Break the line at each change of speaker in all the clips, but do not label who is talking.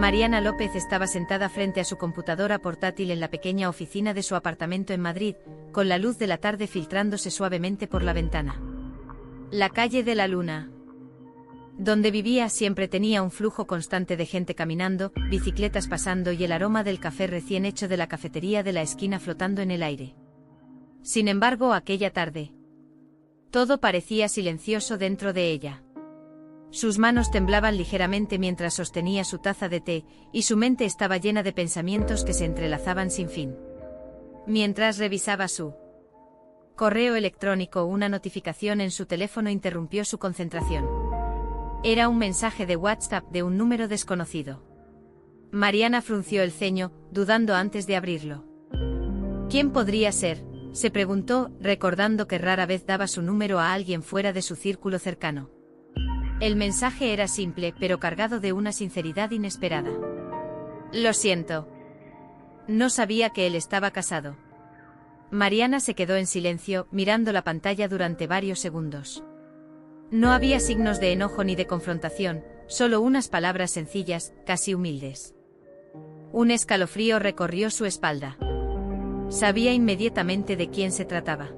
Mariana López estaba sentada frente a su computadora portátil en la pequeña oficina de su apartamento en Madrid, con la luz de la tarde filtrándose suavemente por la ventana. La calle de la Luna, donde vivía, siempre tenía un flujo constante de gente caminando, bicicletas pasando y el aroma del café recién hecho de la cafetería de la esquina flotando en el aire. Sin embargo, aquella tarde, todo parecía silencioso dentro de ella. Sus manos temblaban ligeramente mientras sostenía su taza de té, y su mente estaba llena de pensamientos que se entrelazaban sin fin. Mientras revisaba su correo electrónico, una notificación en su teléfono interrumpió su concentración. Era un mensaje de WhatsApp de un número desconocido. Mariana frunció el ceño, dudando antes de abrirlo. ¿Quién podría ser?, se preguntó, recordando que rara vez daba su número a alguien fuera de su círculo cercano. El mensaje era simple, pero cargado de una sinceridad inesperada. Lo siento. No sabía que él estaba casado. Mariana se quedó en silencio, mirando la pantalla durante varios segundos. No había signos de enojo ni de confrontación, solo unas palabras sencillas, casi humildes. Un escalofrío recorrió su espalda. Sabía inmediatamente de quién se trataba.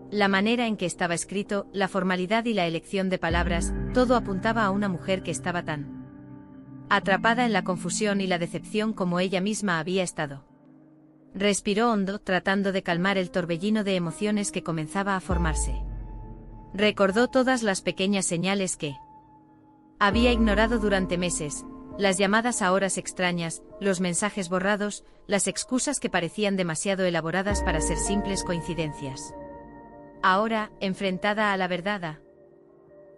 La manera en que estaba escrito, la formalidad y la elección de palabras, todo apuntaba a una mujer que estaba tan atrapada en la confusión y la decepción como ella misma había estado. Respiró hondo, tratando de calmar el torbellino de emociones que comenzaba a formarse. Recordó todas las pequeñas señales que había ignorado durante meses, las llamadas a horas extrañas, los mensajes borrados, las excusas que parecían demasiado elaboradas para ser simples coincidencias. Ahora, enfrentada a la verdad, a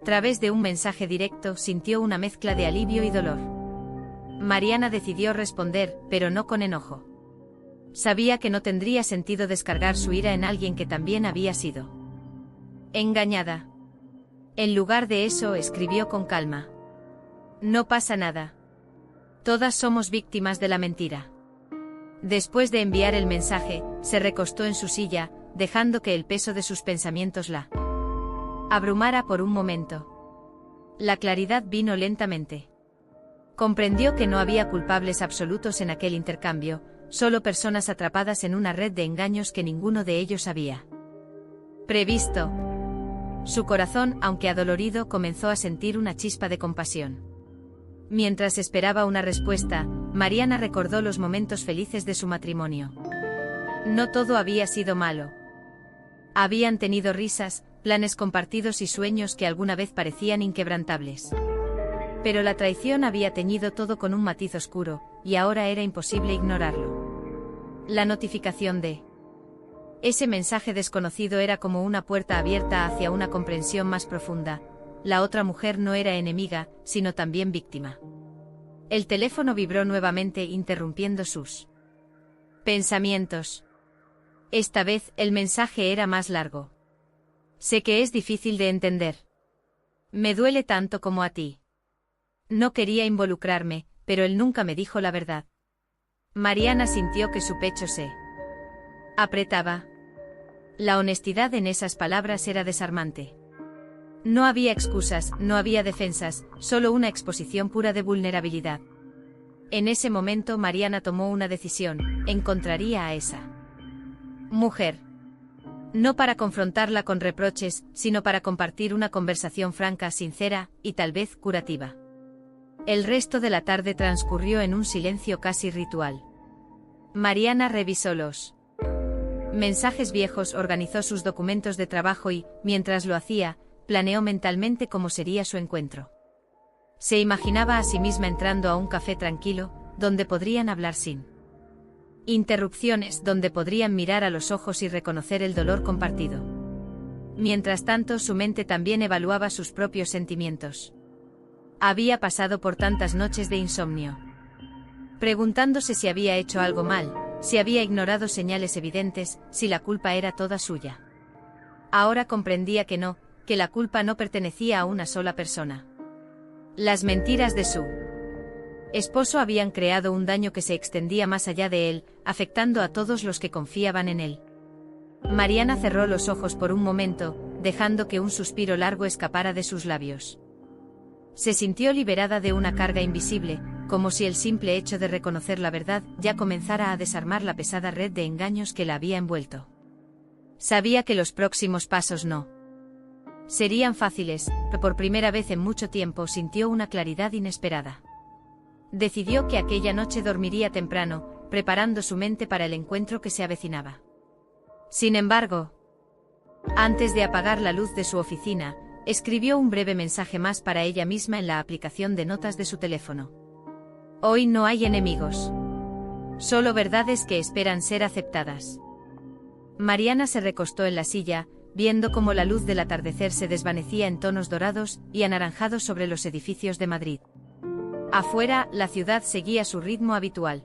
través de un mensaje directo, sintió una mezcla de alivio y dolor. Mariana decidió responder, pero no con enojo. Sabía que no tendría sentido descargar su ira en alguien que también había sido engañada. En lugar de eso, escribió con calma. No pasa nada. Todas somos víctimas de la mentira. Después de enviar el mensaje, se recostó en su silla, dejando que el peso de sus pensamientos la abrumara por un momento. La claridad vino lentamente. Comprendió que no había culpables absolutos en aquel intercambio, solo personas atrapadas en una red de engaños que ninguno de ellos había previsto. Su corazón, aunque adolorido, comenzó a sentir una chispa de compasión. Mientras esperaba una respuesta, Mariana recordó los momentos felices de su matrimonio. No todo había sido malo. Habían tenido risas, planes compartidos y sueños que alguna vez parecían inquebrantables. Pero la traición había teñido todo con un matiz oscuro, y ahora era imposible ignorarlo. La notificación de ese mensaje desconocido era como una puerta abierta hacia una comprensión más profunda. La otra mujer no era enemiga, sino también víctima. El teléfono vibró nuevamente, interrumpiendo sus pensamientos. Esta vez, el mensaje era más largo. Sé que es difícil de entender. Me duele tanto como a ti. No quería involucrarme, pero él nunca me dijo la verdad. Mariana sintió que su pecho se apretaba. La honestidad en esas palabras era desarmante. No había excusas, no había defensas, solo una exposición pura de vulnerabilidad. En ese momento Mariana tomó una decisión: encontraría a esa mujer. No para confrontarla con reproches, sino para compartir una conversación franca, sincera, y tal vez curativa. El resto de la tarde transcurrió en un silencio casi ritual. Mariana revisó los mensajes viejos, organizó sus documentos de trabajo y, mientras lo hacía, planeó mentalmente cómo sería su encuentro. Se imaginaba a sí misma entrando a un café tranquilo, donde podrían hablar sin interrupciones, donde podrían mirar a los ojos y reconocer el dolor compartido. Mientras tanto, su mente también evaluaba sus propios sentimientos. Había pasado por tantas noches de insomnio, preguntándose si había hecho algo mal, si había ignorado señales evidentes, si la culpa era toda suya. Ahora comprendía que no, que la culpa no pertenecía a una sola persona. Las mentiras de su esposo habían creado un daño que se extendía más allá de él, afectando a todos los que confiaban en él. Mariana cerró los ojos por un momento, dejando que un suspiro largo escapara de sus labios. Se sintió liberada de una carga invisible, como si el simple hecho de reconocer la verdad ya comenzara a desarmar la pesada red de engaños que la había envuelto. Sabía que los próximos pasos no serían fáciles, pero por primera vez en mucho tiempo sintió una claridad inesperada. Decidió que aquella noche dormiría temprano, preparando su mente para el encuentro que se avecinaba. Sin embargo, antes de apagar la luz de su oficina, escribió un breve mensaje más para ella misma en la aplicación de notas de su teléfono. Hoy no hay enemigos. Solo verdades que esperan ser aceptadas. Mariana se recostó en la silla, viendo cómo la luz del atardecer se desvanecía en tonos dorados y anaranjados sobre los edificios de Madrid. Afuera, la ciudad seguía su ritmo habitual,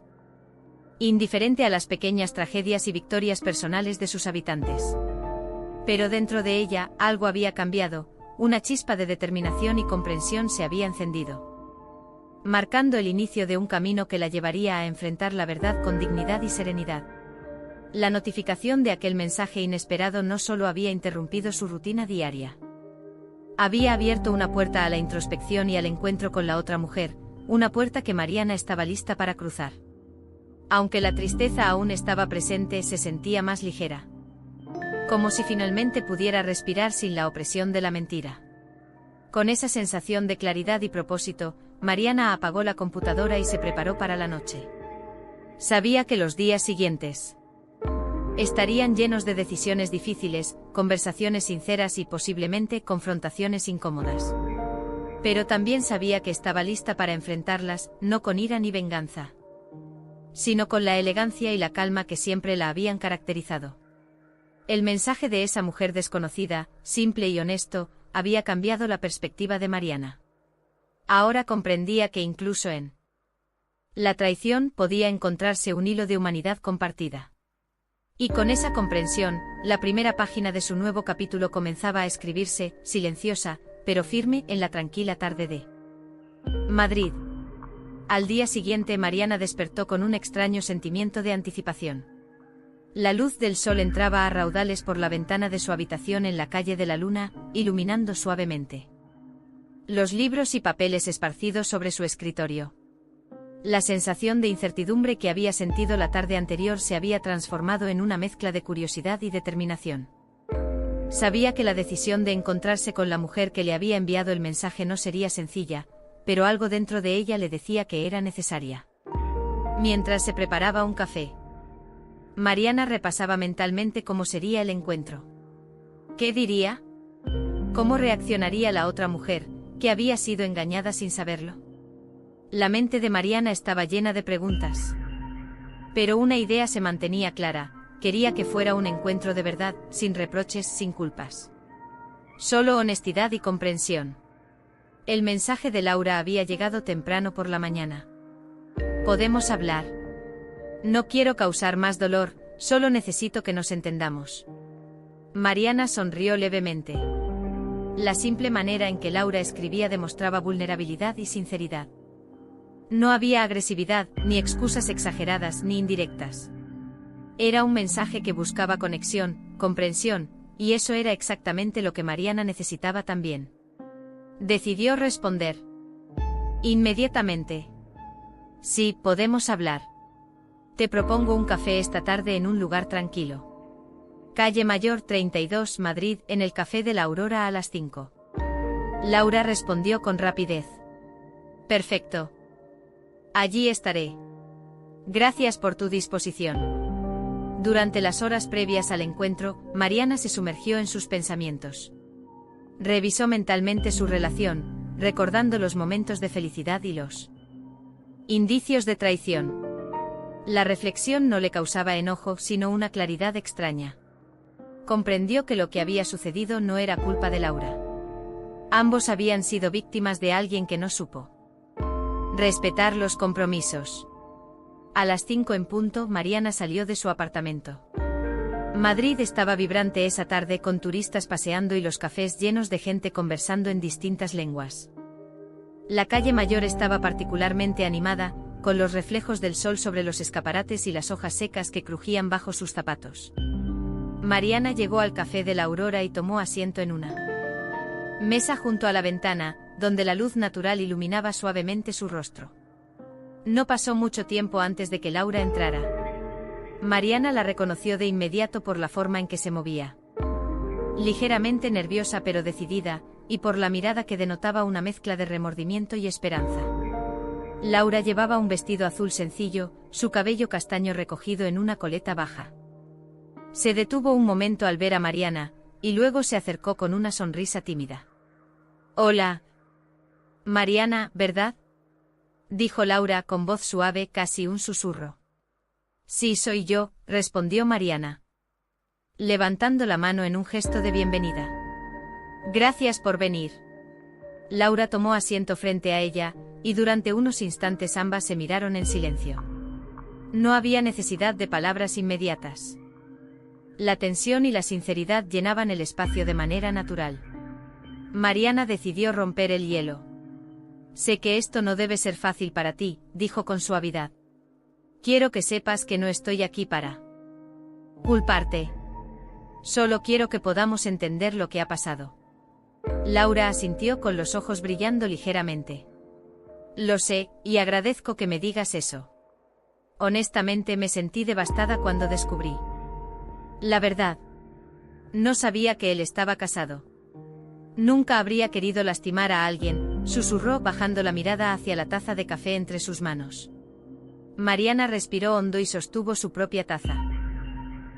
indiferente a las pequeñas tragedias y victorias personales de sus habitantes. Pero dentro de ella, algo había cambiado, una chispa de determinación y comprensión se había encendido, marcando el inicio de un camino que la llevaría a enfrentar la verdad con dignidad y serenidad. La notificación de aquel mensaje inesperado no solo había interrumpido su rutina diaria. Había abierto una puerta a la introspección y al encuentro con la otra mujer, una puerta que Mariana estaba lista para cruzar. Aunque la tristeza aún estaba presente, se sentía más ligera. Como si finalmente pudiera respirar sin la opresión de la mentira. Con esa sensación de claridad y propósito, Mariana apagó la computadora y se preparó para la noche. Sabía que los días siguientes estarían llenos de decisiones difíciles, conversaciones sinceras y posiblemente confrontaciones incómodas. Pero también sabía que estaba lista para enfrentarlas, no con ira ni venganza, sino con la elegancia y la calma que siempre la habían caracterizado. El mensaje de esa mujer desconocida, simple y honesto, había cambiado la perspectiva de Mariana. Ahora comprendía que incluso en la traición podía encontrarse un hilo de humanidad compartida. Y con esa comprensión, la primera página de su nuevo capítulo comenzaba a escribirse, silenciosa, pero firme, en la tranquila tarde de Madrid. Al día siguiente Mariana despertó con un extraño sentimiento de anticipación. La luz del sol entraba a raudales por la ventana de su habitación en la calle de la Luna, iluminando suavemente los libros y papeles esparcidos sobre su escritorio. La sensación de incertidumbre que había sentido la tarde anterior se había transformado en una mezcla de curiosidad y determinación. Sabía que la decisión de encontrarse con la mujer que le había enviado el mensaje no sería sencilla, pero algo dentro de ella le decía que era necesaria. Mientras se preparaba un café, Mariana repasaba mentalmente cómo sería el encuentro. ¿Qué diría? ¿Cómo reaccionaría la otra mujer, que había sido engañada sin saberlo? La mente de Mariana estaba llena de preguntas. Pero una idea se mantenía clara: quería que fuera un encuentro de verdad, sin reproches, sin culpas. Solo honestidad y comprensión. El mensaje de Laura había llegado temprano por la mañana. ¿Podemos hablar? No quiero causar más dolor, solo necesito que nos entendamos. Mariana sonrió levemente. La simple manera en que Laura escribía demostraba vulnerabilidad y sinceridad. No había agresividad, ni excusas exageradas ni indirectas. Era un mensaje que buscaba conexión, comprensión, y eso era exactamente lo que Mariana necesitaba también. Decidió responder inmediatamente. Sí, podemos hablar. Te propongo un café esta tarde en un lugar tranquilo. Calle Mayor 32, Madrid, en el Café de la Aurora a las 5. Laura respondió con rapidez. Perfecto. Allí estaré. Gracias por tu disposición. Durante las horas previas al encuentro, Mariana se sumergió en sus pensamientos. Revisó mentalmente su relación, recordando los momentos de felicidad y los indicios de traición. La reflexión no le causaba enojo, sino una claridad extraña. Comprendió que lo que había sucedido no era culpa de Laura. Ambos habían sido víctimas de alguien que no supo respetar los compromisos. A las 5 en punto, Mariana salió de su apartamento. Madrid estaba vibrante esa tarde, con turistas paseando y los cafés llenos de gente conversando en distintas lenguas. La calle Mayor estaba particularmente animada, con los reflejos del sol sobre los escaparates y las hojas secas que crujían bajo sus zapatos. Mariana llegó al Café de la Aurora y tomó asiento en una mesa junto a la ventana, donde la luz natural iluminaba suavemente su rostro. No pasó mucho tiempo antes de que Laura entrara. Mariana la reconoció de inmediato por la forma en que se movía. Ligeramente nerviosa pero decidida, y por la mirada que denotaba una mezcla de remordimiento y esperanza. Laura llevaba un vestido azul sencillo, su cabello castaño recogido en una coleta baja. Se detuvo un momento al ver a Mariana, y luego se acercó con una sonrisa tímida. «Hola. Mariana, ¿verdad?», dijo Laura con voz suave, casi un susurro. «Sí, soy yo», respondió Mariana, levantando la mano en un gesto de bienvenida. «Gracias por venir». Laura tomó asiento frente a ella, y durante unos instantes ambas se miraron en silencio. No había necesidad de palabras inmediatas. La tensión y la sinceridad llenaban el espacio de manera natural. Mariana decidió romper el hielo. «Sé que esto no debe ser fácil para ti», dijo con suavidad. «Quiero que sepas que no estoy aquí para culparte. Solo quiero que podamos entender lo que ha pasado». Laura asintió con los ojos brillando ligeramente. «Lo sé, y agradezco que me digas eso. Honestamente me sentí devastada cuando descubrí la verdad. No sabía que él estaba casado. Nunca habría querido lastimar a alguien», susurró bajando la mirada hacia la taza de café entre sus manos. Mariana respiró hondo y sostuvo su propia taza,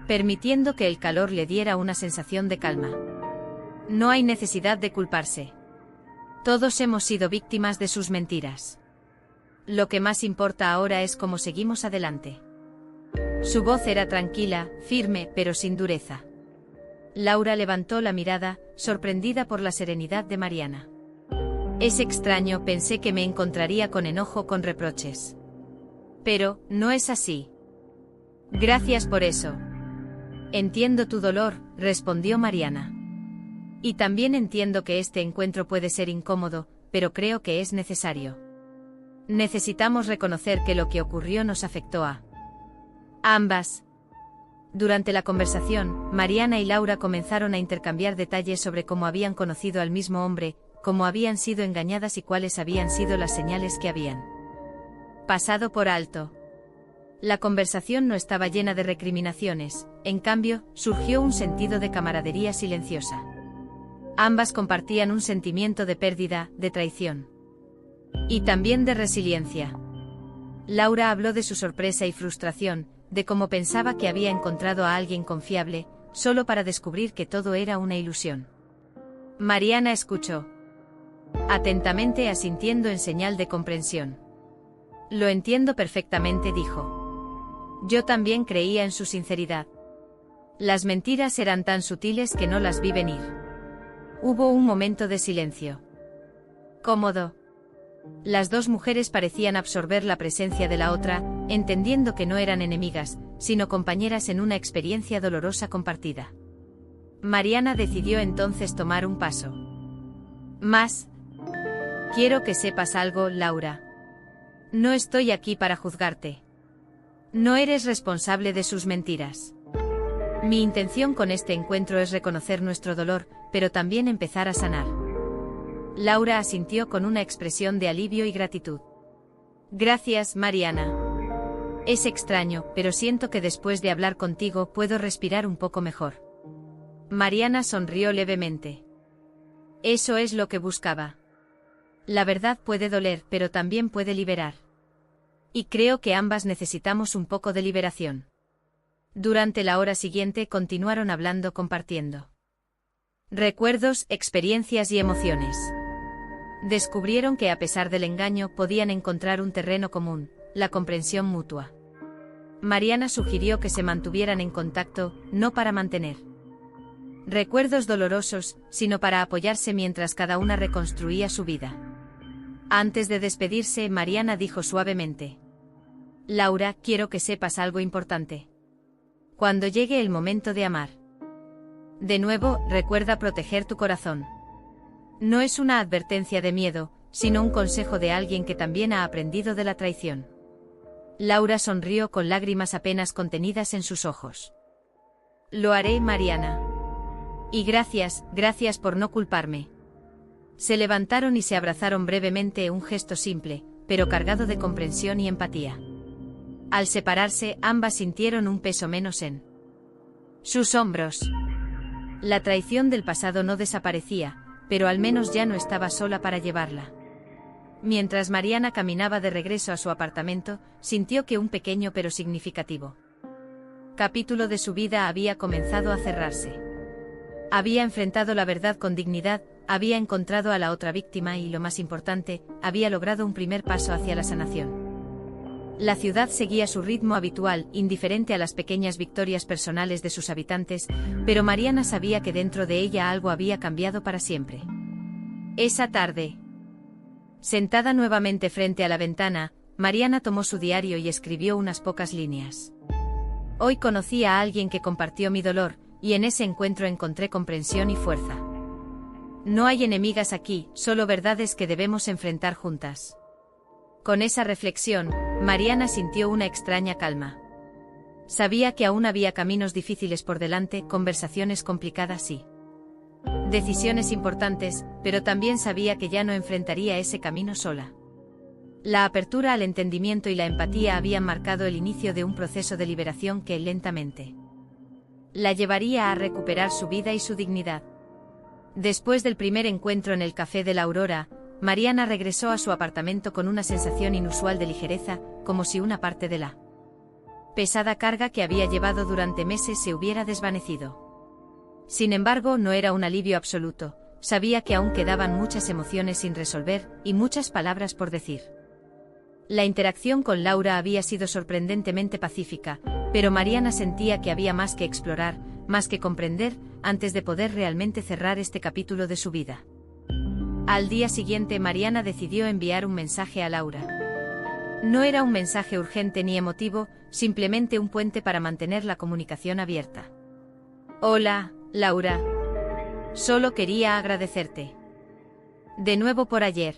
permitiendo que el calor le diera una sensación de calma. «No hay necesidad de culparse. Todos hemos sido víctimas de sus mentiras. Lo que más importa ahora es cómo seguimos adelante». Su voz era tranquila, firme, pero sin dureza. Laura levantó la mirada, sorprendida por la serenidad de Mariana. «Es extraño, pensé que me encontraría con enojo, con reproches. Pero, no es así. Gracias por eso». «Entiendo tu dolor», respondió Mariana. «Y también entiendo que este encuentro puede ser incómodo, pero creo que es necesario. Necesitamos reconocer que lo que ocurrió nos afectó a ambas». Durante la conversación, Mariana y Laura comenzaron a intercambiar detalles sobre cómo habían conocido al mismo hombre, cómo habían sido engañadas y cuáles habían sido las señales que habían pasado por alto. La conversación no estaba llena de recriminaciones, en cambio, surgió un sentido de camaradería silenciosa. Ambas compartían un sentimiento de pérdida, de traición. Y también de resiliencia. Laura habló de su sorpresa y frustración, de cómo pensaba que había encontrado a alguien confiable, solo para descubrir que todo era una ilusión. Mariana escuchó atentamente, asintiendo en señal de comprensión. «Lo entiendo perfectamente», dijo. «Yo también creía en su sinceridad. Las mentiras eran tan sutiles que no las vi venir». Hubo un momento de silencio cómodo. Las dos mujeres parecían absorber la presencia de la otra, entendiendo que no eran enemigas, sino compañeras en una experiencia dolorosa compartida. Mariana decidió entonces tomar un paso más. «Quiero que sepas algo, Laura. No estoy aquí para juzgarte. No eres responsable de sus mentiras. Mi intención con este encuentro es reconocer nuestro dolor, pero también empezar a sanar». Laura asintió con una expresión de alivio y gratitud. «Gracias, Mariana. Es extraño, pero siento que después de hablar contigo puedo respirar un poco mejor». Mariana sonrió levemente. «Eso es lo que buscaba. La verdad puede doler, pero también puede liberar. Y creo que ambas necesitamos un poco de liberación». Durante la hora siguiente continuaron hablando, compartiendo recuerdos, experiencias y emociones. Descubrieron que a pesar del engaño podían encontrar un terreno común, la comprensión mutua. Mariana sugirió que se mantuvieran en contacto, no para mantener recuerdos dolorosos, sino para apoyarse mientras cada una reconstruía su vida. Antes de despedirse, Mariana dijo suavemente: «Laura, quiero que sepas algo importante. Cuando llegue el momento de amar de nuevo, recuerda proteger tu corazón. No es una advertencia de miedo, sino un consejo de alguien que también ha aprendido de la traición». Laura sonrió con lágrimas apenas contenidas en sus ojos. «Lo haré, Mariana. Y gracias por no culparme». Se levantaron y se abrazaron brevemente, un gesto simple, pero cargado de comprensión y empatía. Al separarse, ambas sintieron un peso menos en sus hombros. La traición del pasado no desaparecía, pero al menos ya no estaba sola para llevarla. Mientras Mariana caminaba de regreso a su apartamento, sintió que un pequeño pero significativo capítulo de su vida había comenzado a cerrarse. Había enfrentado la verdad con dignidad, había encontrado a la otra víctima y, lo más importante, había logrado un primer paso hacia la sanación. La ciudad seguía su ritmo habitual, indiferente a las pequeñas victorias personales de sus habitantes, pero Mariana sabía que dentro de ella algo había cambiado para siempre. Esa tarde, sentada nuevamente frente a la ventana, Mariana tomó su diario y escribió unas pocas líneas. Hoy conocí a alguien que compartió mi dolor, y en ese encuentro encontré comprensión y fuerza. No hay enemigas aquí, solo verdades que debemos enfrentar juntas. Con esa reflexión, Mariana sintió una extraña calma. Sabía que aún había caminos difíciles por delante, conversaciones complicadas y decisiones importantes, pero también sabía que ya no enfrentaría ese camino sola. La apertura al entendimiento y la empatía habían marcado el inicio de un proceso de liberación que, lentamente, la llevaría a recuperar su vida y su dignidad. Después del primer encuentro en el Café de la Aurora, Mariana regresó a su apartamento con una sensación inusual de ligereza, como si una parte de la pesada carga que había llevado durante meses se hubiera desvanecido. Sin embargo, no era un alivio absoluto, sabía que aún quedaban muchas emociones sin resolver, y muchas palabras por decir. La interacción con Laura había sido sorprendentemente pacífica, pero Mariana sentía que había más que explorar, más que comprender, antes de poder realmente cerrar este capítulo de su vida. Al día siguiente, Mariana decidió enviar un mensaje a Laura. No era un mensaje urgente ni emotivo, simplemente un puente para mantener la comunicación abierta. Hola, Laura. Solo quería agradecerte. De nuevo por ayer.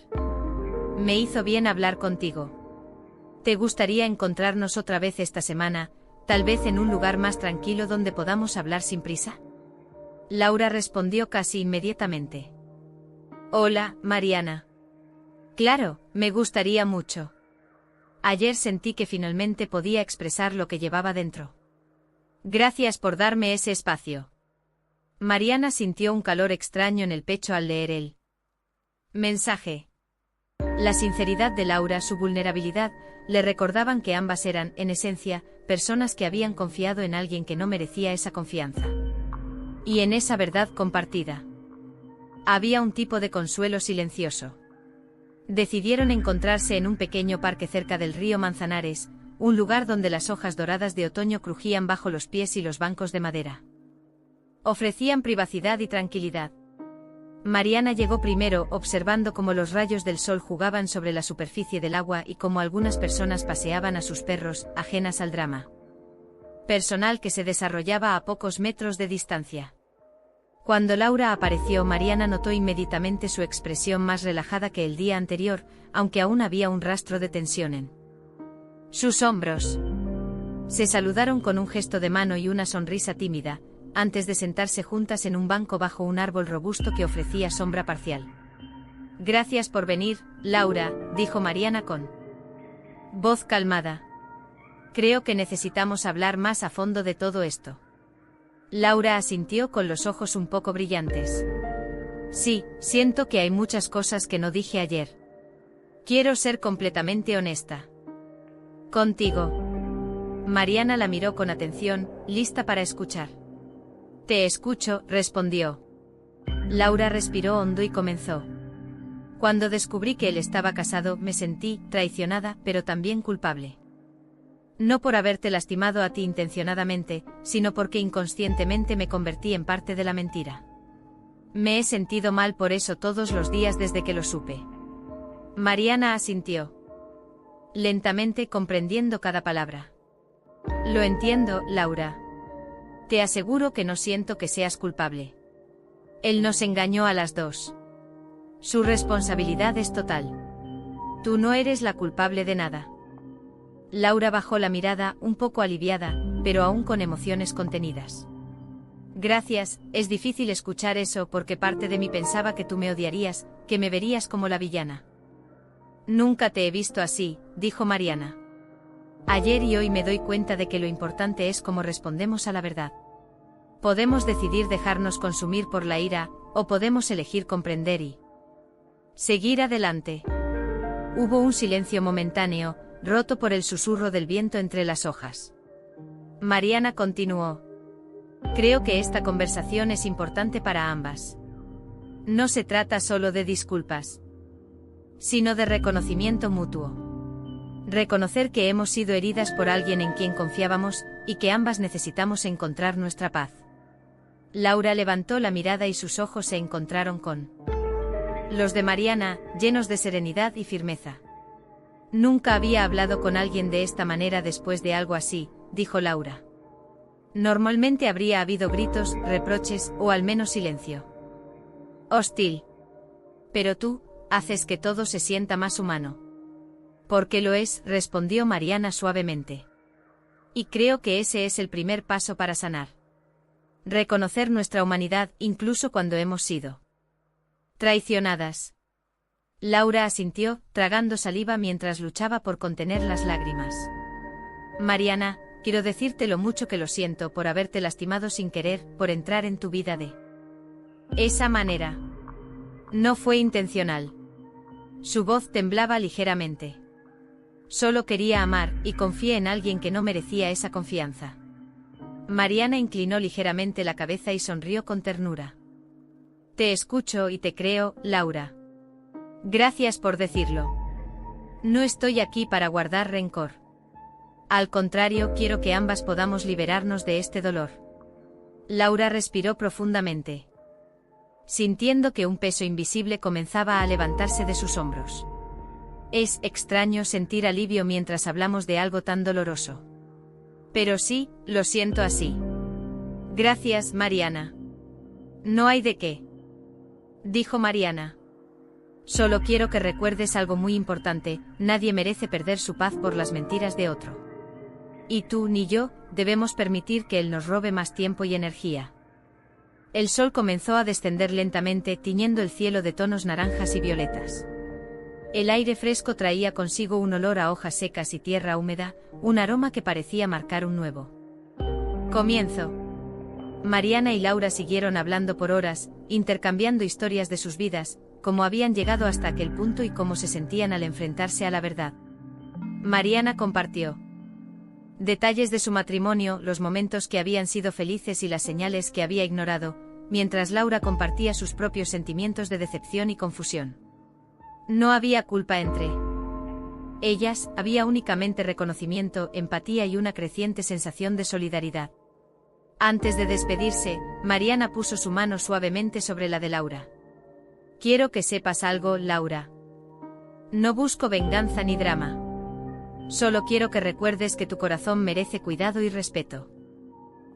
Me hizo bien hablar contigo. ¿Te gustaría encontrarnos otra vez esta semana, tal vez en un lugar más tranquilo donde podamos hablar sin prisa? Laura respondió casi inmediatamente. Hola, Mariana. Claro, me gustaría mucho. Ayer sentí que finalmente podía expresar lo que llevaba dentro. Gracias por darme ese espacio. Mariana sintió un calor extraño en el pecho al leer el mensaje. La sinceridad de Laura, su vulnerabilidad, le recordaban que ambas eran, en esencia, personas que habían confiado en alguien que no merecía esa confianza. Y en esa verdad compartida había un tipo de consuelo silencioso. Decidieron encontrarse en un pequeño parque cerca del río Manzanares, un lugar donde las hojas doradas de otoño crujían bajo los pies y los bancos de madera ofrecían privacidad y tranquilidad. Mariana llegó primero, observando cómo los rayos del sol jugaban sobre la superficie del agua y cómo algunas personas paseaban a sus perros, ajenas al drama personal que se desarrollaba a pocos metros de distancia. Cuando Laura apareció, Mariana notó inmediatamente su expresión más relajada que el día anterior, aunque aún había un rastro de tensión en sus hombros. Se saludaron con un gesto de mano y una sonrisa tímida, antes de sentarse juntas en un banco bajo un árbol robusto que ofrecía sombra parcial. Gracias por venir, Laura, dijo Mariana con voz calmada. Creo que necesitamos hablar más a fondo de todo esto. Laura asintió con los ojos un poco brillantes. Sí, siento que hay muchas cosas que no dije ayer. Quiero ser completamente honesta contigo. Mariana la miró con atención, lista para escuchar. Te escucho, respondió. Laura respiró hondo y comenzó. Cuando descubrí que él estaba casado, me sentí traicionada, pero también culpable. No por haberte lastimado a ti intencionadamente, sino porque inconscientemente me convertí en parte de la mentira. Me he sentido mal por eso todos los días desde que lo supe. Mariana asintió. Lentamente, comprendiendo cada palabra. Lo entiendo, Laura. Te aseguro que no siento que seas culpable. Él nos engañó a las dos. Su responsabilidad es total. Tú no eres la culpable de nada. Laura bajó la mirada, un poco aliviada, pero aún con emociones contenidas. Gracias, es difícil escuchar eso porque parte de mí pensaba que tú me odiarías, que me verías como la villana. Nunca te he visto así, dijo Mariana. Ayer y hoy me doy cuenta de que lo importante es cómo respondemos a la verdad. Podemos decidir dejarnos consumir por la ira, o podemos elegir comprender y seguir adelante. Hubo un silencio momentáneo, roto por el susurro del viento entre las hojas. Mariana continuó. Creo que esta conversación es importante para ambas. No se trata solo de disculpas, sino de reconocimiento mutuo. Reconocer que hemos sido heridas por alguien en quien confiábamos, y que ambas necesitamos encontrar nuestra paz. Laura levantó la mirada y sus ojos se encontraron con los de Mariana, llenos de serenidad y firmeza. Nunca había hablado con alguien de esta manera después de algo así, dijo Laura. Normalmente habría habido gritos, reproches, o al menos silencio hostil. Pero tú, haces que todo se sienta más humano. Porque lo es, respondió Mariana suavemente. Y creo que ese es el primer paso para sanar. Reconocer nuestra humanidad, incluso cuando hemos sido traicionadas. Laura asintió, tragando saliva mientras luchaba por contener las lágrimas. Mariana, quiero decirte lo mucho que lo siento por haberte lastimado sin querer, por entrar en tu vida de esa manera. No fue intencional. Su voz temblaba ligeramente. Solo quería amar, y confié en alguien que no merecía esa confianza. Mariana inclinó ligeramente la cabeza y sonrió con ternura. Te escucho y te creo, Laura. Gracias por decirlo. No estoy aquí para guardar rencor. Al contrario, quiero que ambas podamos liberarnos de este dolor. Laura respiró profundamente, sintiendo que un peso invisible comenzaba a levantarse de sus hombros. Es extraño sentir alivio mientras hablamos de algo tan doloroso. Pero sí, lo siento así. Gracias, Mariana. No hay de qué, dijo Mariana. Solo quiero que recuerdes algo muy importante: nadie merece perder su paz por las mentiras de otro. Y tú ni yo debemos permitir que él nos robe más tiempo y energía. El sol comenzó a descender lentamente, tiñendo el cielo de tonos naranjas y violetas. El aire fresco traía consigo un olor a hojas secas y tierra húmeda, un aroma que parecía marcar un nuevo comienzo. Mariana y Laura siguieron hablando por horas, intercambiando historias de sus vidas, cómo habían llegado hasta aquel punto y cómo se sentían al enfrentarse a la verdad. Mariana compartió detalles de su matrimonio, los momentos que habían sido felices y las señales que había ignorado, mientras Laura compartía sus propios sentimientos de decepción y confusión. No había culpa entre ellas, había únicamente reconocimiento, empatía y una creciente sensación de solidaridad. Antes de despedirse, Mariana puso su mano suavemente sobre la de Laura. Quiero que sepas algo, Laura. No busco venganza ni drama. Solo quiero que recuerdes que tu corazón merece cuidado y respeto.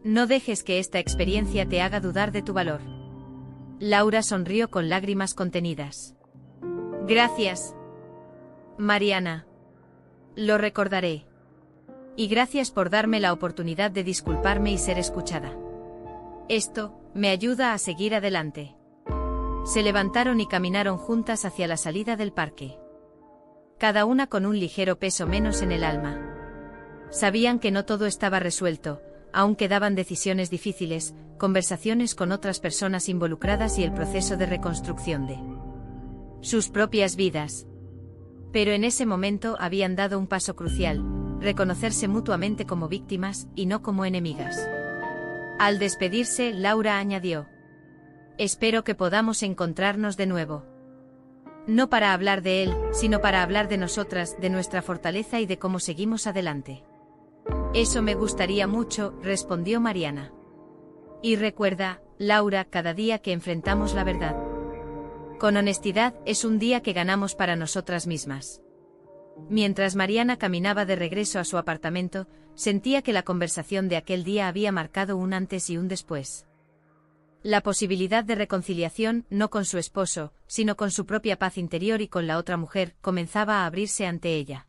No dejes que esta experiencia te haga dudar de tu valor. Laura sonrió con lágrimas contenidas. Gracias, Mariana. Lo recordaré. Y gracias por darme la oportunidad de disculparme y ser escuchada. Esto me ayuda a seguir adelante. Se levantaron y caminaron juntas hacia la salida del parque. Cada una con un ligero peso menos en el alma. Sabían que no todo estaba resuelto, aún quedaban decisiones difíciles, conversaciones con otras personas involucradas y el proceso de reconstrucción de sus propias vidas. Pero en ese momento habían dado un paso crucial: reconocerse mutuamente como víctimas y no como enemigas. Al despedirse, Laura añadió: espero que podamos encontrarnos de nuevo. No para hablar de él, sino para hablar de nosotras, de nuestra fortaleza y de cómo seguimos adelante. Eso me gustaría mucho, respondió Mariana. Y recuerda, Laura, cada día que enfrentamos la verdad con honestidad, es un día que ganamos para nosotras mismas. Mientras Mariana caminaba de regreso a su apartamento, sentía que la conversación de aquel día había marcado un antes y un después. La posibilidad de reconciliación, no con su esposo, sino con su propia paz interior y con la otra mujer, comenzaba a abrirse ante ella.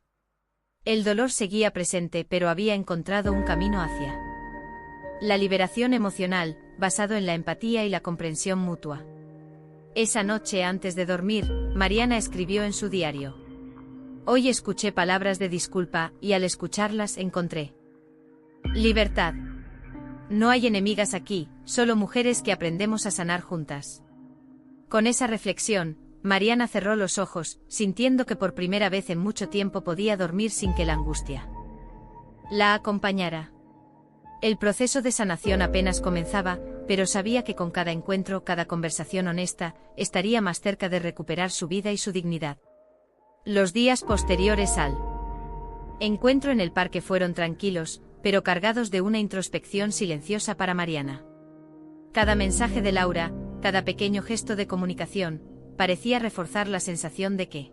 El dolor seguía presente, pero había encontrado un camino hacia la liberación emocional, basado en la empatía y la comprensión mutua. Esa noche antes de dormir, Mariana escribió en su diario: Hoy escuché palabras de disculpa, y al escucharlas encontré libertad. No hay enemigas aquí, solo mujeres que aprendemos a sanar juntas. Con esa reflexión, Mariana cerró los ojos, sintiendo que por primera vez en mucho tiempo podía dormir sin que la angustia la acompañara. El proceso de sanación apenas comenzaba, pero sabía que con cada encuentro, cada conversación honesta, estaría más cerca de recuperar su vida y su dignidad. Los días posteriores al encuentro en el parque fueron tranquilos, pero cargados de una introspección silenciosa para Mariana. Cada mensaje de Laura, cada pequeño gesto de comunicación, parecía reforzar la sensación de que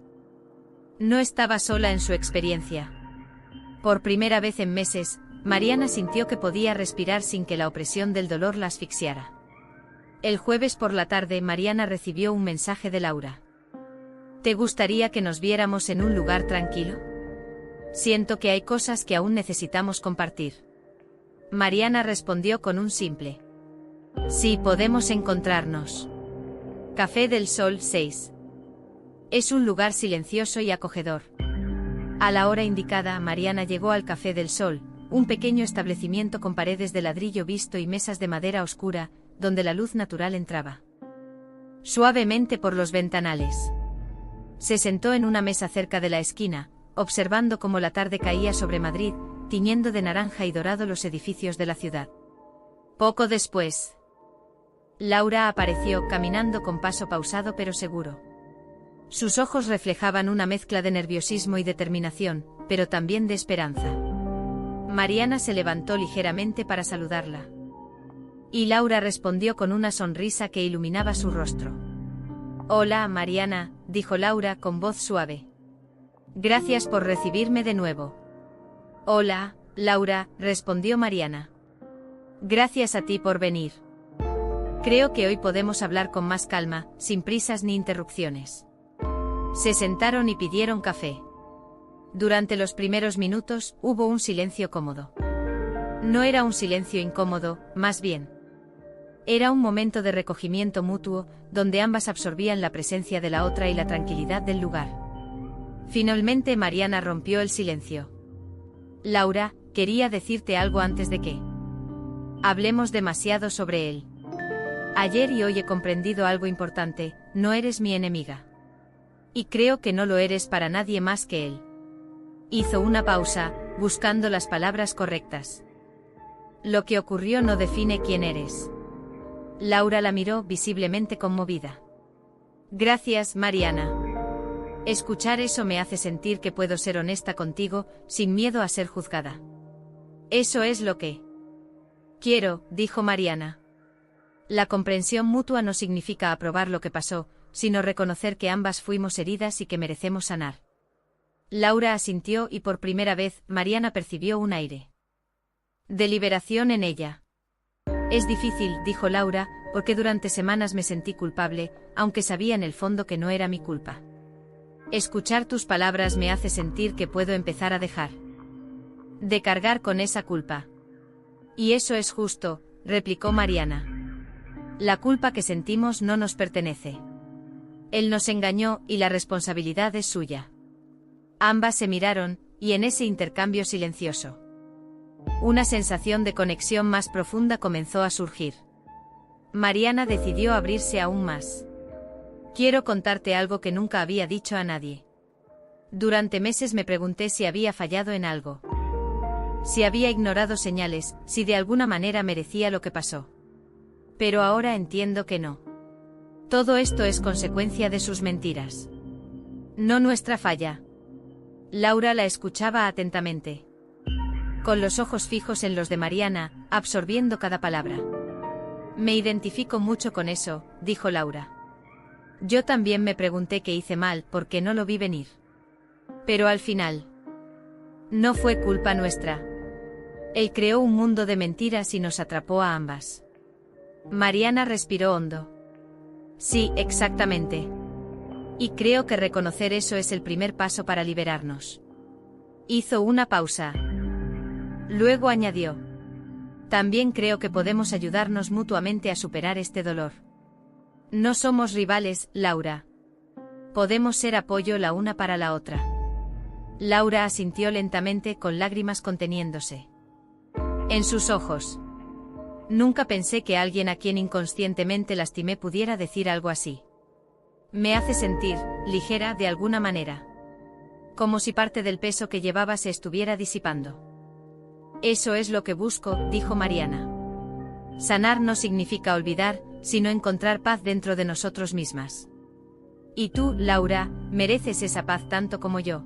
no estaba sola en su experiencia. Por primera vez en meses, Mariana sintió que podía respirar sin que la opresión del dolor la asfixiara. El jueves por la tarde, Mariana recibió un mensaje de Laura. ¿Te gustaría que nos viéramos en un lugar tranquilo? Siento que hay cosas que aún necesitamos compartir. Mariana respondió con un simple sí, podemos encontrarnos. Café del Sol 6. Es un lugar silencioso y acogedor. A la hora indicada, Mariana llegó al Café del Sol, un pequeño establecimiento con paredes de ladrillo visto y mesas de madera oscura, donde la luz natural entraba suavemente por los ventanales. Se sentó en una mesa cerca de la esquina, observando cómo la tarde caía sobre Madrid, tiñendo de naranja y dorado los edificios de la ciudad. Poco después, Laura apareció, caminando con paso pausado pero seguro. Sus ojos reflejaban una mezcla de nerviosismo y determinación, pero también de esperanza. Mariana se levantó ligeramente para saludarla. Y Laura respondió con una sonrisa que iluminaba su rostro. Hola, Mariana, dijo Laura con voz suave. Gracias por recibirme de nuevo. Hola, Laura, respondió Mariana. Gracias a ti por venir. Creo que hoy podemos hablar con más calma, sin prisas ni interrupciones. Se sentaron y pidieron café. Durante los primeros minutos, hubo un silencio cómodo. No era un silencio incómodo, más bien. Era un momento de recogimiento mutuo, donde ambas absorbían la presencia de la otra y la tranquilidad del lugar. Finalmente Mariana rompió el silencio. Laura, quería decirte algo antes de que hablemos demasiado sobre él. Ayer y hoy he comprendido algo importante, no eres mi enemiga. Y creo que no lo eres para nadie más que él. Hizo una pausa, buscando las palabras correctas. Lo que ocurrió no define quién eres. Laura la miró, visiblemente conmovida. Gracias, Mariana. Escuchar eso me hace sentir que puedo ser honesta contigo, sin miedo a ser juzgada. Eso es lo que quiero, dijo Mariana. La comprensión mutua no significa aprobar lo que pasó, sino reconocer que ambas fuimos heridas y que merecemos sanar. Laura asintió y por primera vez, Mariana percibió un aire de liberación en ella. Es difícil, dijo Laura, porque durante semanas me sentí culpable, aunque sabía en el fondo que no era mi culpa. Escuchar tus palabras me hace sentir que puedo empezar a dejar de cargar con esa culpa. Y eso es justo, replicó Mariana. La culpa que sentimos no nos pertenece. Él nos engañó y la responsabilidad es suya. Ambas se miraron, y en ese intercambio silencioso, una sensación de conexión más profunda comenzó a surgir. Mariana decidió abrirse aún más. Quiero contarte algo que nunca había dicho a nadie. Durante meses me pregunté si había fallado en algo. Si había ignorado señales, si de alguna manera merecía lo que pasó. Pero ahora entiendo que no. Todo esto es consecuencia de sus mentiras. No nuestra falla. Laura la escuchaba atentamente, con los ojos fijos en los de Mariana, absorbiendo cada palabra. Me identifico mucho con eso, dijo Laura. Yo también me pregunté qué hice mal porque no lo vi venir. Pero al final, no fue culpa nuestra. Él creó un mundo de mentiras y nos atrapó a ambas. Mariana respiró hondo. Sí, exactamente. Y creo que reconocer eso es el primer paso para liberarnos. Hizo una pausa. Luego añadió. También creo que podemos ayudarnos mutuamente a superar este dolor. No somos rivales, Laura. Podemos ser apoyo la una para la otra. Laura asintió lentamente, con lágrimas conteniéndose en sus ojos. Nunca pensé que alguien a quien inconscientemente lastimé pudiera decir algo así. Me hace sentir ligera de alguna manera. Como si parte del peso que llevaba se estuviera disipando. Eso es lo que busco, dijo Mariana. Sanar no significa olvidar, sino encontrar paz dentro de nosotros mismas. Y tú, Laura, mereces esa paz tanto como yo.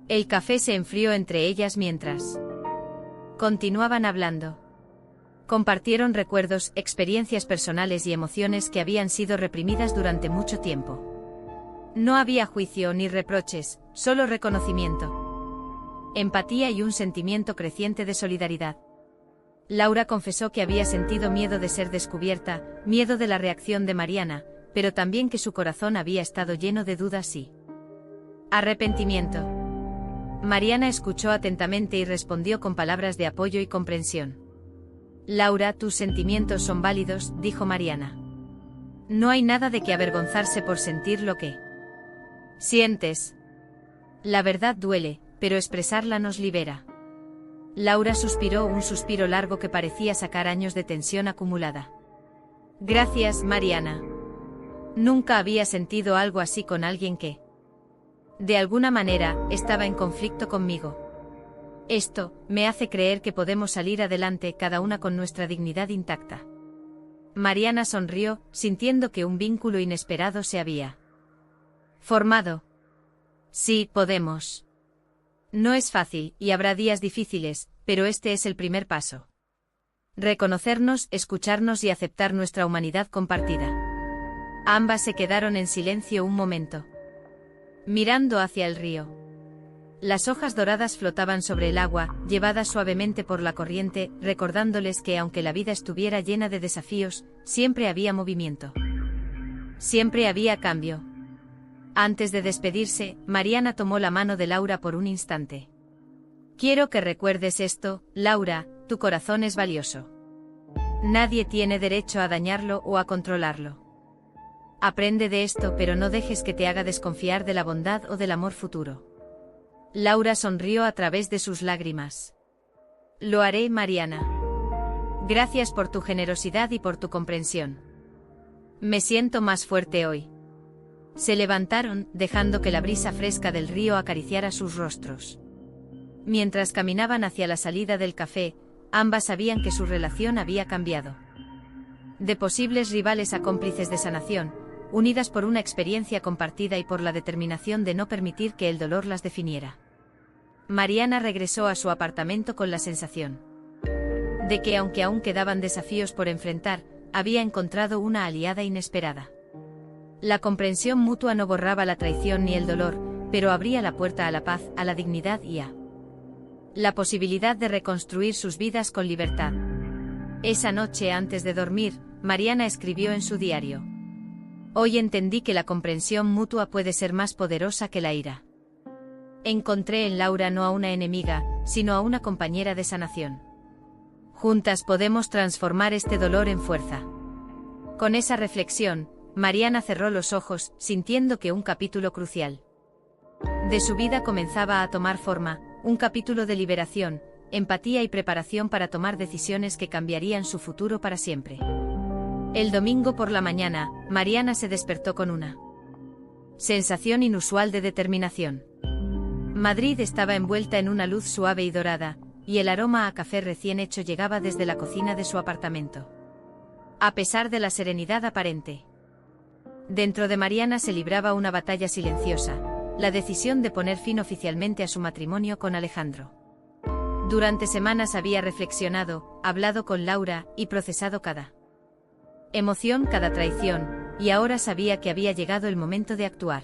El café se enfrió entre ellas mientras continuaban hablando. Compartieron recuerdos, experiencias personales y emociones que habían sido reprimidas durante mucho tiempo. No había juicio ni reproches, solo reconocimiento, empatía y un sentimiento creciente de solidaridad. Laura confesó que había sentido miedo de ser descubierta, miedo de la reacción de Mariana, pero también que su corazón había estado lleno de dudas y arrepentimiento. Mariana escuchó atentamente y respondió con palabras de apoyo y comprensión. Laura, tus sentimientos son válidos, dijo Mariana. No hay nada de qué avergonzarse por sentir lo que sientes. La verdad duele, pero expresarla nos libera. Laura suspiró un suspiro largo que parecía sacar años de tensión acumulada. Gracias, Mariana. Nunca había sentido algo así con alguien que, de alguna manera, estaba en conflicto conmigo. Esto me hace creer que podemos salir adelante cada una con nuestra dignidad intacta. Mariana sonrió, sintiendo que un vínculo inesperado se había formado. Sí, podemos. No es fácil, y habrá días difíciles, pero este es el primer paso. Reconocernos, escucharnos y aceptar nuestra humanidad compartida. Ambas se quedaron en silencio un momento, mirando hacia el río. Las hojas doradas flotaban sobre el agua, llevadas suavemente por la corriente, recordándoles que aunque la vida estuviera llena de desafíos, siempre había movimiento. Siempre había cambio. Antes de despedirse, Mariana tomó la mano de Laura por un instante. Quiero que recuerdes esto, Laura, tu corazón es valioso. Nadie tiene derecho a dañarlo o a controlarlo. Aprende de esto, pero no dejes que te haga desconfiar de la bondad o del amor futuro. Laura sonrió a través de sus lágrimas. Lo haré, Mariana. Gracias por tu generosidad y por tu comprensión. Me siento más fuerte hoy. Se levantaron, dejando que la brisa fresca del río acariciara sus rostros. Mientras caminaban hacia la salida del café, ambas sabían que su relación había cambiado. De posibles rivales a cómplices de sanación, unidas por una experiencia compartida y por la determinación de no permitir que el dolor las definiera. Mariana regresó a su apartamento con la sensación de que, aunque aún quedaban desafíos por enfrentar, había encontrado una aliada inesperada. La comprensión mutua no borraba la traición ni el dolor, pero abría la puerta a la paz, a la dignidad y a la posibilidad de reconstruir sus vidas con libertad. Esa noche, antes de dormir, Mariana escribió en su diario: Hoy entendí que la comprensión mutua puede ser más poderosa que la ira. Encontré en Laura no a una enemiga, sino a una compañera de sanación. Juntas podemos transformar este dolor en fuerza. Con esa reflexión, Mariana cerró los ojos, sintiendo que un capítulo crucial de su vida comenzaba a tomar forma, un capítulo de liberación, empatía y preparación para tomar decisiones que cambiarían su futuro para siempre. El domingo por la mañana, Mariana se despertó con una sensación inusual de determinación. Madrid estaba envuelta en una luz suave y dorada, y el aroma a café recién hecho llegaba desde la cocina de su apartamento. A pesar de la serenidad aparente, dentro de Mariana se libraba una batalla silenciosa, la decisión de poner fin oficialmente a su matrimonio con Alejandro. Durante semanas había reflexionado, hablado con Laura, y procesado cada emoción, cada traición, y ahora sabía que había llegado el momento de actuar.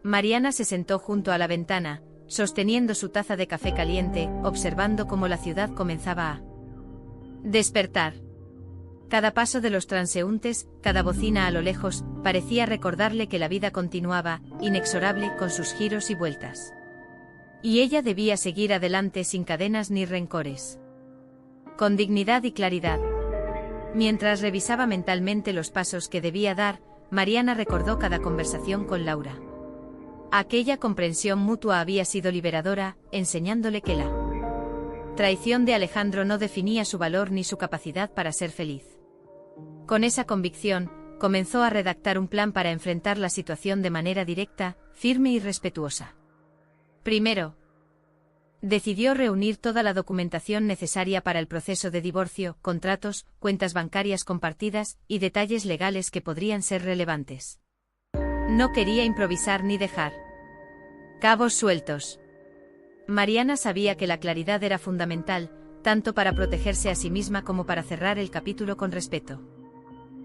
Mariana se sentó junto a la ventana, sosteniendo su taza de café caliente, observando cómo la ciudad comenzaba a despertar. Cada paso de los transeúntes, cada bocina a lo lejos, parecía recordarle que la vida continuaba, inexorable, con sus giros y vueltas. Y ella debía seguir adelante sin cadenas ni rencores. Con dignidad y claridad. Mientras revisaba mentalmente los pasos que debía dar, Mariana recordó cada conversación con Laura. Aquella comprensión mutua había sido liberadora, enseñándole que la traición de Alejandro no definía su valor ni su capacidad para ser feliz. Con esa convicción, comenzó a redactar un plan para enfrentar la situación de manera directa, firme y respetuosa. Primero, decidió reunir toda la documentación necesaria para el proceso de divorcio, contratos, cuentas bancarias compartidas y detalles legales que podrían ser relevantes. No quería improvisar ni dejar cabos sueltos. Mariana sabía que la claridad era fundamental, tanto para protegerse a sí misma como para cerrar el capítulo con respeto.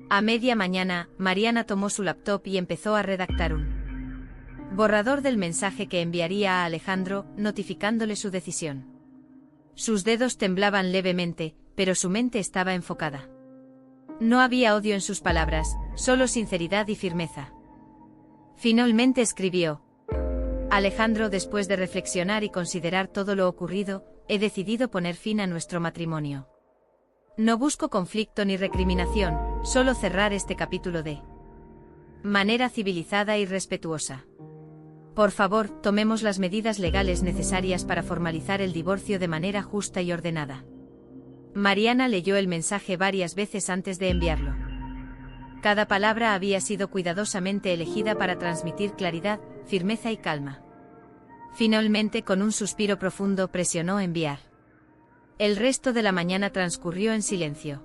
A media mañana, Mariana tomó su laptop y empezó a redactar un borrador del mensaje que enviaría a Alejandro, notificándole su decisión. Sus dedos temblaban levemente, pero su mente estaba enfocada. No había odio en sus palabras, solo sinceridad y firmeza. Finalmente escribió: Alejandro, después de reflexionar y considerar todo lo ocurrido, he decidido poner fin a nuestro matrimonio. No busco conflicto ni recriminación, solo cerrar este capítulo de manera civilizada y respetuosa. Por favor, tomemos las medidas legales necesarias para formalizar el divorcio de manera justa y ordenada. Mariana leyó el mensaje varias veces antes de enviarlo. Cada palabra había sido cuidadosamente elegida para transmitir claridad, firmeza y calma. Finalmente, con un suspiro profundo, presionó enviar. El resto de la mañana transcurrió en silencio.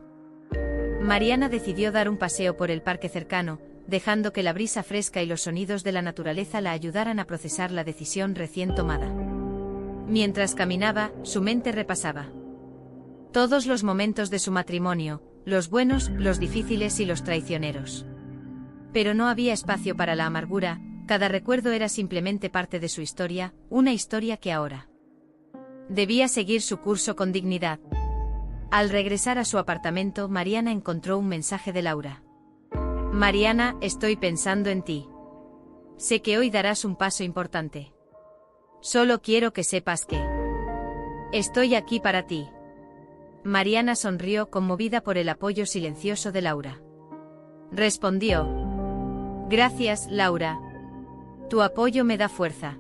Mariana decidió dar un paseo por el parque cercano, dejando que la brisa fresca y los sonidos de la naturaleza la ayudaran a procesar la decisión recién tomada. Mientras caminaba, su mente repasaba todos los momentos de su matrimonio, los buenos, los difíciles y los traicioneros. Pero no había espacio para la amargura, cada recuerdo era simplemente parte de su historia, una historia que ahora debía seguir su curso con dignidad. Al regresar a su apartamento, Mariana encontró un mensaje de Laura. Mariana, estoy pensando en ti. Sé que hoy darás un paso importante. Solo quiero que sepas que estoy aquí para ti. Mariana sonrió, conmovida por el apoyo silencioso de Laura. Respondió: Gracias, Laura. Tu apoyo me da fuerza.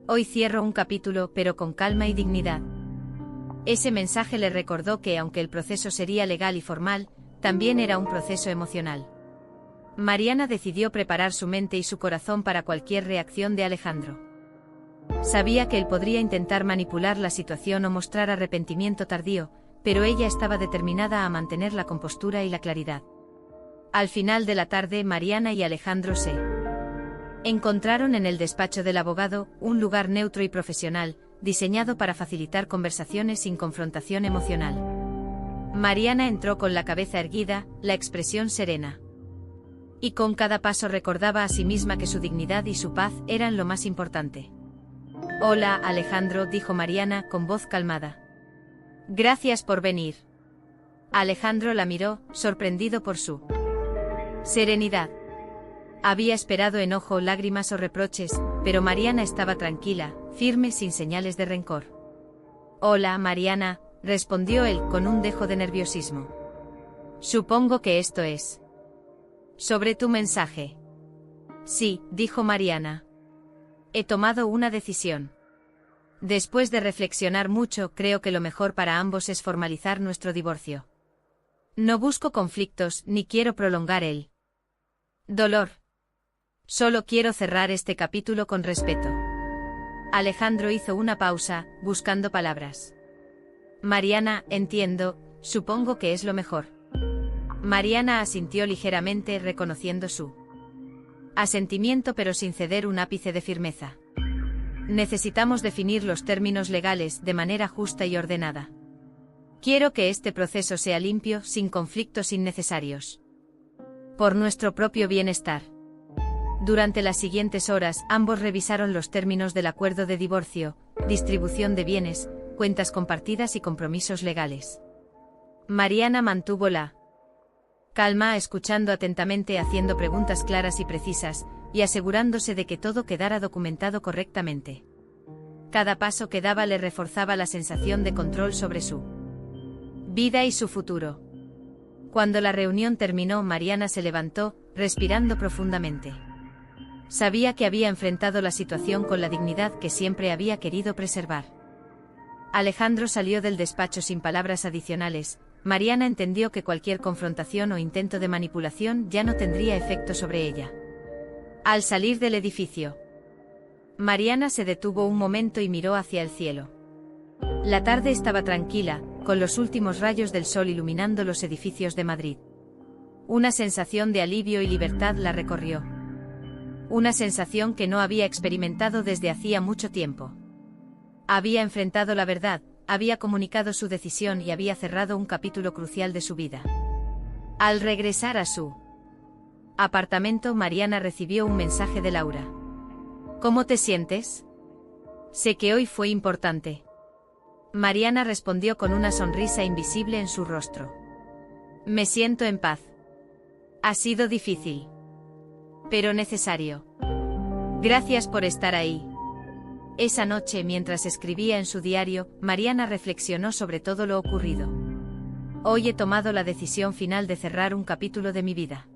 Hoy cierro un capítulo, pero con calma y dignidad. Ese mensaje le recordó que, aunque el proceso sería legal y formal, también era un proceso emocional. Mariana decidió preparar su mente y su corazón para cualquier reacción de Alejandro. Sabía que él podría intentar manipular la situación o mostrar arrepentimiento tardío, pero ella estaba determinada a mantener la compostura y la claridad. Al final de la tarde, Mariana y Alejandro se encontraron en el despacho del abogado, un lugar neutro y profesional, diseñado para facilitar conversaciones sin confrontación emocional. Mariana entró con la cabeza erguida, la expresión serena. Y con cada paso recordaba a sí misma que su dignidad y su paz eran lo más importante. Hola, Alejandro, dijo Mariana con voz calmada. Gracias por venir. Alejandro la miró, sorprendido por su serenidad. Había esperado enojo, lágrimas o reproches, pero Mariana estaba tranquila, firme, sin señales de rencor. Hola, Mariana, respondió él con un dejo de nerviosismo. Supongo que esto es sobre tu mensaje. Sí, dijo Mariana. He tomado una decisión. Después de reflexionar mucho, creo que lo mejor para ambos es formalizar nuestro divorcio. No busco conflictos, ni quiero prolongar el dolor. Solo quiero cerrar este capítulo con respeto. Alejandro hizo una pausa, buscando palabras. Mariana, entiendo, supongo que es lo mejor. Mariana asintió ligeramente, reconociendo su asentimiento pero sin ceder un ápice de firmeza. Necesitamos definir los términos legales de manera justa y ordenada. Quiero que este proceso sea limpio, sin conflictos innecesarios. Por nuestro propio bienestar. Durante las siguientes horas, ambos revisaron los términos del acuerdo de divorcio, distribución de bienes, cuentas compartidas y compromisos legales. Mariana mantuvo la calma, escuchando atentamente, haciendo preguntas claras y precisas, y asegurándose de que todo quedara documentado correctamente. Cada paso que daba le reforzaba la sensación de control sobre su vida y su futuro. Cuando la reunión terminó, Mariana se levantó, respirando profundamente. Sabía que había enfrentado la situación con la dignidad que siempre había querido preservar. Alejandro salió del despacho sin palabras adicionales. Mariana entendió que cualquier confrontación o intento de manipulación ya no tendría efecto sobre ella. Al salir del edificio, Mariana se detuvo un momento y miró hacia el cielo. La tarde estaba tranquila, con los últimos rayos del sol iluminando los edificios de Madrid. Una sensación de alivio y libertad la recorrió. Una sensación que no había experimentado desde hacía mucho tiempo. Había enfrentado la verdad, había comunicado su decisión y había cerrado un capítulo crucial de su vida. Al regresar a su apartamento, Mariana recibió un mensaje de Laura. ¿Cómo te sientes? Sé que hoy fue importante. Mariana respondió con una sonrisa invisible en su rostro. Me siento en paz. Ha sido difícil, pero necesario. Gracias por estar ahí. Esa noche, mientras escribía en su diario, Mariana reflexionó sobre todo lo ocurrido. Hoy he tomado la decisión final de cerrar un capítulo de mi vida.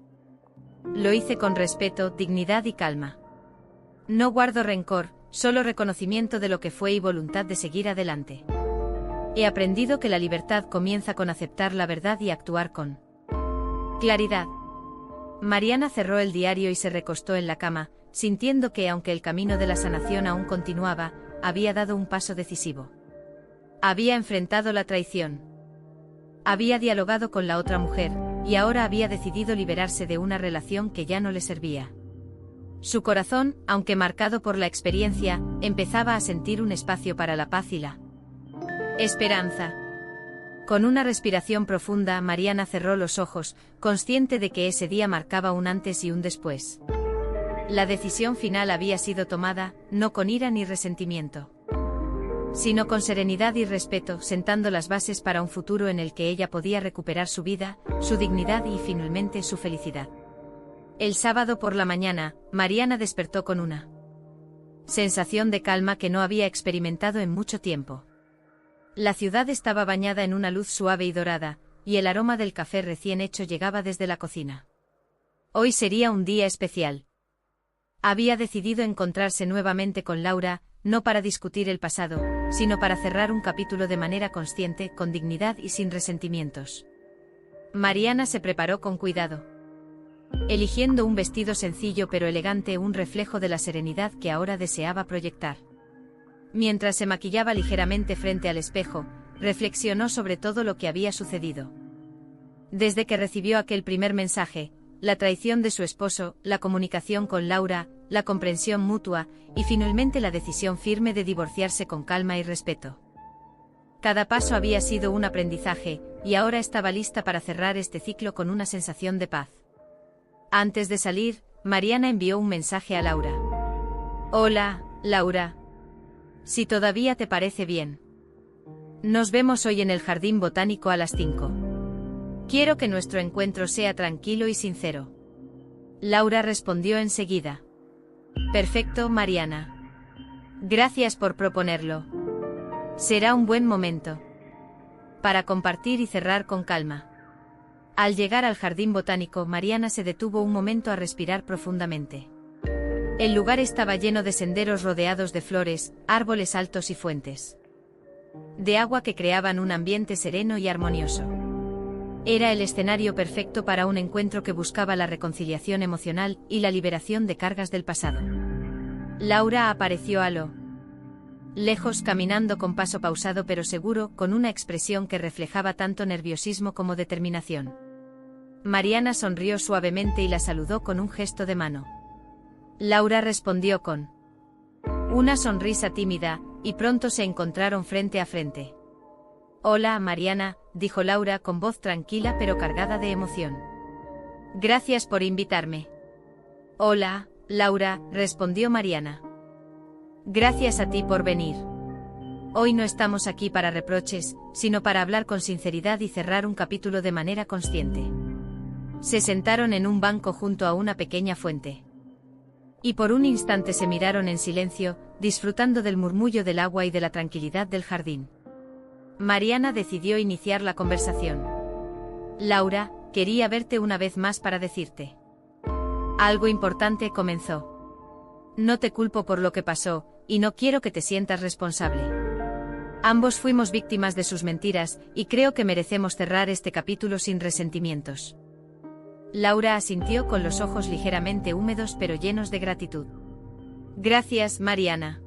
Lo hice con respeto, dignidad y calma. No guardo rencor, solo reconocimiento de lo que fue y voluntad de seguir adelante. He aprendido que la libertad comienza con aceptar la verdad y actuar con claridad. Mariana cerró el diario y se recostó en la cama, sintiendo que, aunque el camino de la sanación aún continuaba, había dado un paso decisivo. Había enfrentado la traición. Había dialogado con la otra mujer, y ahora había decidido liberarse de una relación que ya no le servía. Su corazón, aunque marcado por la experiencia, empezaba a sentir un espacio para la paz y la esperanza. Con una respiración profunda, Mariana cerró los ojos, consciente de que ese día marcaba un antes y un después. La decisión final había sido tomada, no con ira ni resentimiento, sino con serenidad y respeto, sentando las bases para un futuro en el que ella podía recuperar su vida, su dignidad y finalmente su felicidad. El sábado por la mañana, Mariana despertó con una sensación de calma que no había experimentado en mucho tiempo. La ciudad estaba bañada en una luz suave y dorada, y el aroma del café recién hecho llegaba desde la cocina. Hoy sería un día especial. Había decidido encontrarse nuevamente con Laura, no para discutir el pasado, sino para cerrar un capítulo de manera consciente, con dignidad y sin resentimientos. Mariana se preparó con cuidado, eligiendo un vestido sencillo pero elegante, un reflejo de la serenidad que ahora deseaba proyectar. Mientras se maquillaba ligeramente frente al espejo, reflexionó sobre todo lo que había sucedido. Desde que recibió aquel primer mensaje, la traición de su esposo, la comunicación con Laura, la comprensión mutua, y finalmente la decisión firme de divorciarse con calma y respeto. Cada paso había sido un aprendizaje, y ahora estaba lista para cerrar este ciclo con una sensación de paz. Antes de salir, Mariana envió un mensaje a Laura. Hola, Laura. Si todavía te parece bien. Nos vemos hoy en el Jardín Botánico a las 5. Quiero que nuestro encuentro sea tranquilo y sincero. Laura respondió enseguida. Perfecto, Mariana. Gracias por proponerlo. Será un buen momento para compartir y cerrar con calma. Al llegar al Jardín Botánico, Mariana se detuvo un momento a respirar profundamente. El lugar estaba lleno de senderos rodeados de flores, árboles altos y fuentes de agua que creaban un ambiente sereno y armonioso. Era el escenario perfecto para un encuentro que buscaba la reconciliación emocional y la liberación de cargas del pasado. Laura apareció a lo lejos, caminando con paso pausado pero seguro, con una expresión que reflejaba tanto nerviosismo como determinación. Mariana sonrió suavemente y la saludó con un gesto de mano. Laura respondió con una sonrisa tímida, y pronto se encontraron frente a frente. Hola, Mariana, dijo Laura con voz tranquila pero cargada de emoción. Gracias por invitarme. Hola, Laura, respondió Mariana. Gracias a ti por venir. Hoy no estamos aquí para reproches, sino para hablar con sinceridad y cerrar un capítulo de manera consciente. Se sentaron en un banco junto a una pequeña fuente. Y por un instante se miraron en silencio, disfrutando del murmullo del agua y de la tranquilidad del jardín. Mariana decidió iniciar la conversación. Laura, quería verte una vez más para decirte algo importante, comenzó. No te culpo por lo que pasó, y no quiero que te sientas responsable. Ambos fuimos víctimas de sus mentiras, y creo que merecemos cerrar este capítulo sin resentimientos. Laura asintió con los ojos ligeramente húmedos pero llenos de gratitud. Gracias, Mariana.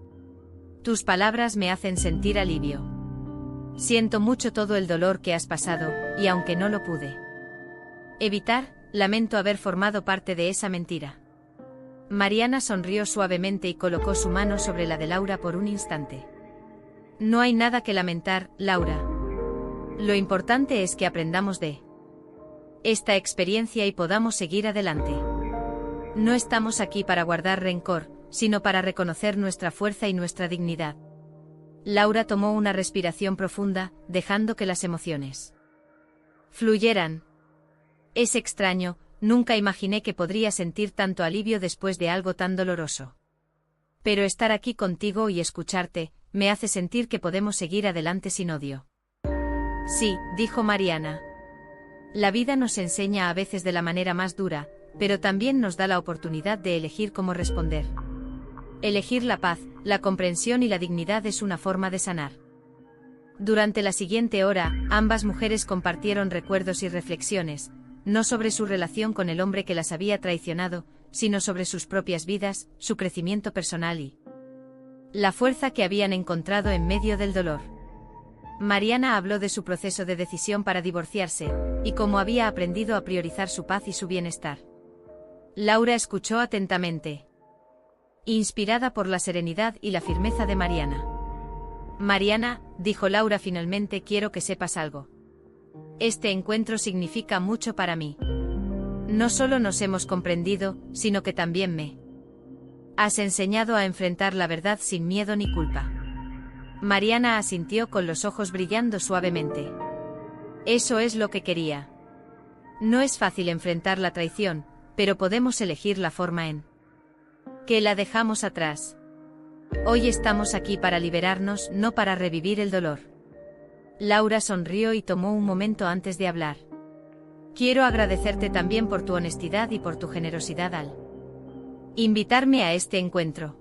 Tus palabras me hacen sentir alivio. Siento mucho todo el dolor que has pasado, y aunque no lo pude evitar, lamento haber formado parte de esa mentira. Mariana sonrió suavemente y colocó su mano sobre la de Laura por un instante. No hay nada que lamentar, Laura. Lo importante es que aprendamos de esta experiencia y podamos seguir adelante. No estamos aquí para guardar rencor, sino para reconocer nuestra fuerza y nuestra dignidad. Laura tomó una respiración profunda, dejando que las emociones fluyeran. Es extraño, nunca imaginé que podría sentir tanto alivio después de algo tan doloroso. Pero estar aquí contigo y escucharte, me hace sentir que podemos seguir adelante sin odio. Sí, dijo Mariana. La vida nos enseña a veces de la manera más dura, pero también nos da la oportunidad de elegir cómo responder. Elegir la paz, la comprensión y la dignidad es una forma de sanar. Durante la siguiente hora, ambas mujeres compartieron recuerdos y reflexiones, no sobre su relación con el hombre que las había traicionado, sino sobre sus propias vidas, su crecimiento personal y la fuerza que habían encontrado en medio del dolor. Mariana habló de su proceso de decisión para divorciarse, y cómo había aprendido a priorizar su paz y su bienestar. Laura escuchó atentamente, inspirada por la serenidad y la firmeza de Mariana. Mariana, dijo Laura finalmente, quiero que sepas algo. Este encuentro significa mucho para mí. No solo nos hemos comprendido, sino que también me has enseñado a enfrentar la verdad sin miedo ni culpa. Mariana asintió con los ojos brillando suavemente. Eso es lo que quería. No es fácil enfrentar la traición, pero podemos elegir la forma en que la dejamos atrás. Hoy estamos aquí para liberarnos, no para revivir el dolor. Laura sonrió y tomó un momento antes de hablar. Quiero agradecerte también por tu honestidad y por tu generosidad al invitarme a este encuentro.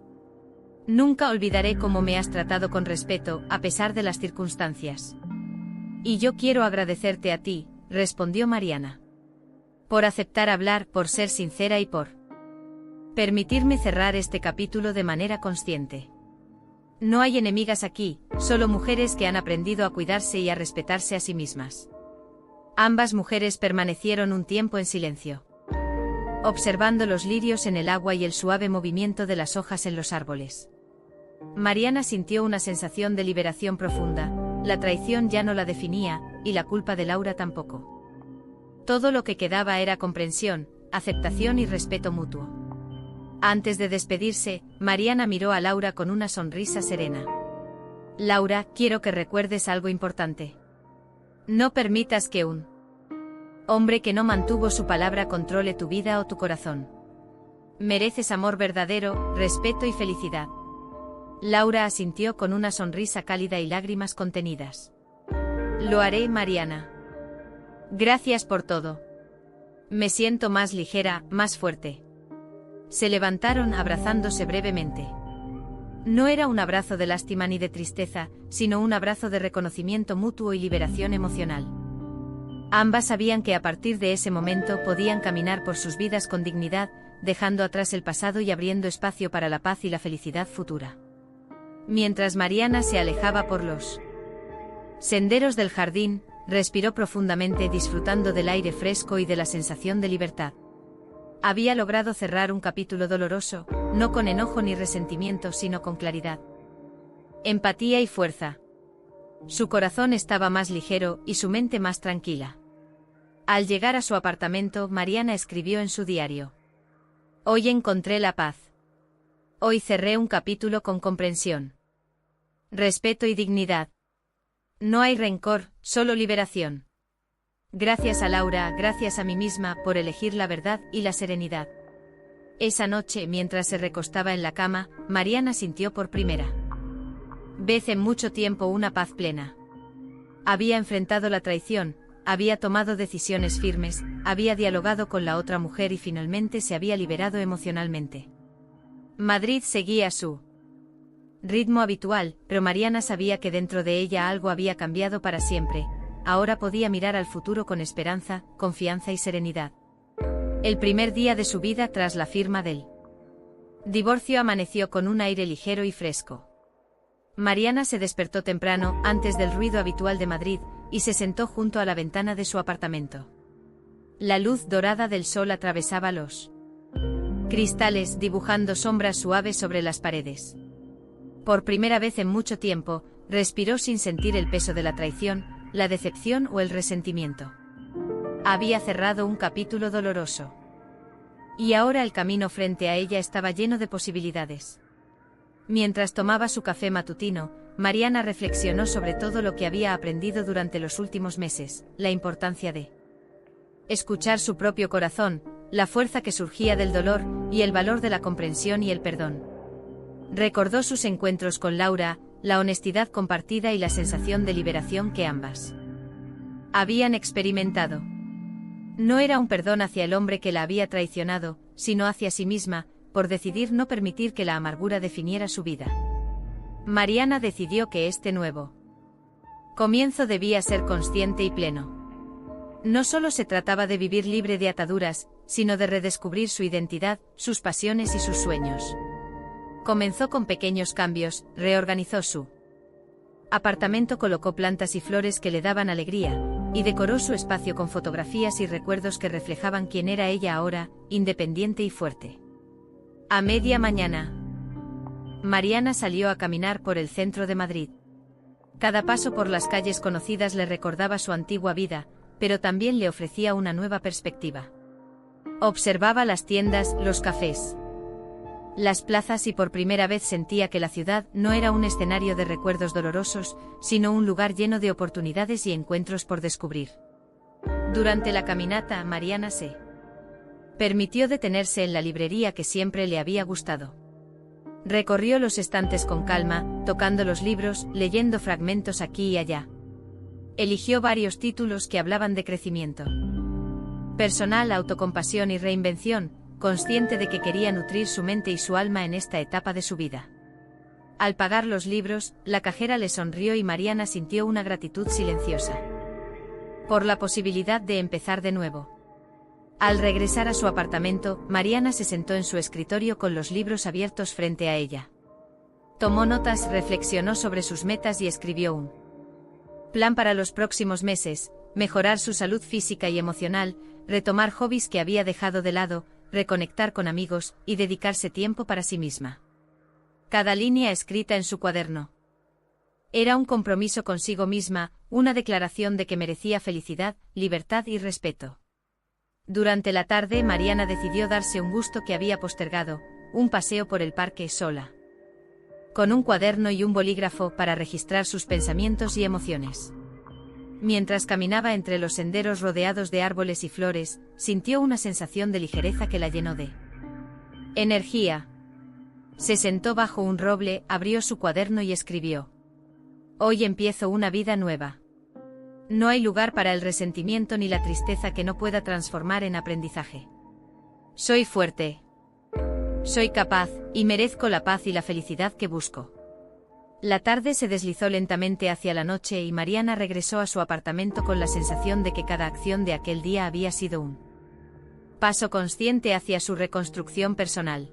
Nunca olvidaré cómo me has tratado con respeto, a pesar de las circunstancias. Y yo quiero agradecerte a ti, respondió Mariana. Por aceptar hablar, por ser sincera y por permitirme cerrar este capítulo de manera consciente. No hay enemigas aquí, solo mujeres que han aprendido a cuidarse y a respetarse a sí mismas. Ambas mujeres permanecieron un tiempo en silencio, observando los lirios en el agua y el suave movimiento de las hojas en los árboles. Mariana sintió una sensación de liberación profunda, la traición ya no la definía, y la culpa de Laura tampoco. Todo lo que quedaba era comprensión, aceptación y respeto mutuo. Antes de despedirse, Mariana miró a Laura con una sonrisa serena. Laura, quiero que recuerdes algo importante. No permitas que un hombre que no mantuvo su palabra controle tu vida o tu corazón. Mereces amor verdadero, respeto y felicidad. Laura asintió con una sonrisa cálida y lágrimas contenidas. Lo haré, Mariana. Gracias por todo. Me siento más ligera, más fuerte. Se levantaron abrazándose brevemente. No era un abrazo de lástima ni de tristeza, sino un abrazo de reconocimiento mutuo y liberación emocional. Ambas sabían que a partir de ese momento podían caminar por sus vidas con dignidad, dejando atrás el pasado y abriendo espacio para la paz y la felicidad futura. Mientras Mariana se alejaba por los senderos del jardín, respiró profundamente disfrutando del aire fresco y de la sensación de libertad. Había logrado cerrar un capítulo doloroso, no con enojo ni resentimiento, sino con claridad, empatía y fuerza. Su corazón estaba más ligero y su mente más tranquila. Al llegar a su apartamento, Mariana escribió en su diario: Hoy encontré la paz. Hoy cerré un capítulo con comprensión, respeto y dignidad. No hay rencor, solo liberación. Gracias a Laura, gracias a mí misma, por elegir la verdad y la serenidad. Esa noche, mientras se recostaba en la cama, Mariana sintió por primera vez en mucho tiempo una paz plena. Había enfrentado la traición, había tomado decisiones firmes, había dialogado con la otra mujer y finalmente se había liberado emocionalmente. Madrid seguía su ritmo habitual, pero Mariana sabía que dentro de ella algo había cambiado para siempre. Ahora podía mirar al futuro con esperanza, confianza y serenidad. El primer día de su vida tras la firma del divorcio amaneció con un aire ligero y fresco. Mariana se despertó temprano, antes del ruido habitual de Madrid, y se sentó junto a la ventana de su apartamento. La luz dorada del sol atravesaba los cristales, dibujando sombras suaves sobre las paredes. Por primera vez en mucho tiempo, respiró sin sentir el peso de la traición, la decepción o el resentimiento. Había cerrado un capítulo doloroso. Y ahora el camino frente a ella estaba lleno de posibilidades. Mientras tomaba su café matutino, Mariana reflexionó sobre todo lo que había aprendido durante los últimos meses, la importancia de escuchar su propio corazón, la fuerza que surgía del dolor, y el valor de la comprensión y el perdón. Recordó sus encuentros con Laura, la honestidad compartida y la sensación de liberación que ambas habían experimentado. No era un perdón hacia el hombre que la había traicionado, sino hacia sí misma, por decidir no permitir que la amargura definiera su vida. Mariana decidió que este nuevo comienzo debía ser consciente y pleno. No solo se trataba de vivir libre de ataduras, sino de redescubrir su identidad, sus pasiones y sus sueños. Comenzó con pequeños cambios, reorganizó su apartamento, colocó plantas y flores que le daban alegría, y decoró su espacio con fotografías y recuerdos que reflejaban quién era ella ahora, independiente y fuerte. A media mañana, Mariana salió a caminar por el centro de Madrid. Cada paso por las calles conocidas le recordaba su antigua vida, pero también le ofrecía una nueva perspectiva. Observaba las tiendas, los cafés, las plazas y por primera vez sentía que la ciudad no era un escenario de recuerdos dolorosos, sino un lugar lleno de oportunidades y encuentros por descubrir. Durante la caminata, Mariana se permitió detenerse en la librería que siempre le había gustado. Recorrió los estantes con calma, tocando los libros, leyendo fragmentos aquí y allá. Eligió varios títulos que hablaban de crecimiento personal, autocompasión y reinvención, consciente de que quería nutrir su mente y su alma en esta etapa de su vida. Al pagar los libros, la cajera le sonrió y Mariana sintió una gratitud silenciosa por la posibilidad de empezar de nuevo. Al regresar a su apartamento, Mariana se sentó en su escritorio con los libros abiertos frente a ella. Tomó notas, reflexionó sobre sus metas y escribió un plan para los próximos meses: mejorar su salud física y emocional, retomar hobbies que había dejado de lado, reconectar con amigos, y dedicarse tiempo para sí misma. Cada línea escrita en su cuaderno era un compromiso consigo misma, una declaración de que merecía felicidad, libertad y respeto. Durante la tarde, Mariana decidió darse un gusto que había postergado: un paseo por el parque sola, con un cuaderno y un bolígrafo para registrar sus pensamientos y emociones. Mientras caminaba entre los senderos rodeados de árboles y flores, sintió una sensación de ligereza que la llenó de energía. Se sentó bajo un roble, abrió su cuaderno y escribió: hoy empiezo una vida nueva. No hay lugar para el resentimiento ni la tristeza que no pueda transformar en aprendizaje. Soy fuerte. Soy capaz, y merezco la paz y la felicidad que busco. La tarde se deslizó lentamente hacia la noche y Mariana regresó a su apartamento con la sensación de que cada acción de aquel día había sido un paso consciente hacia su reconstrucción personal.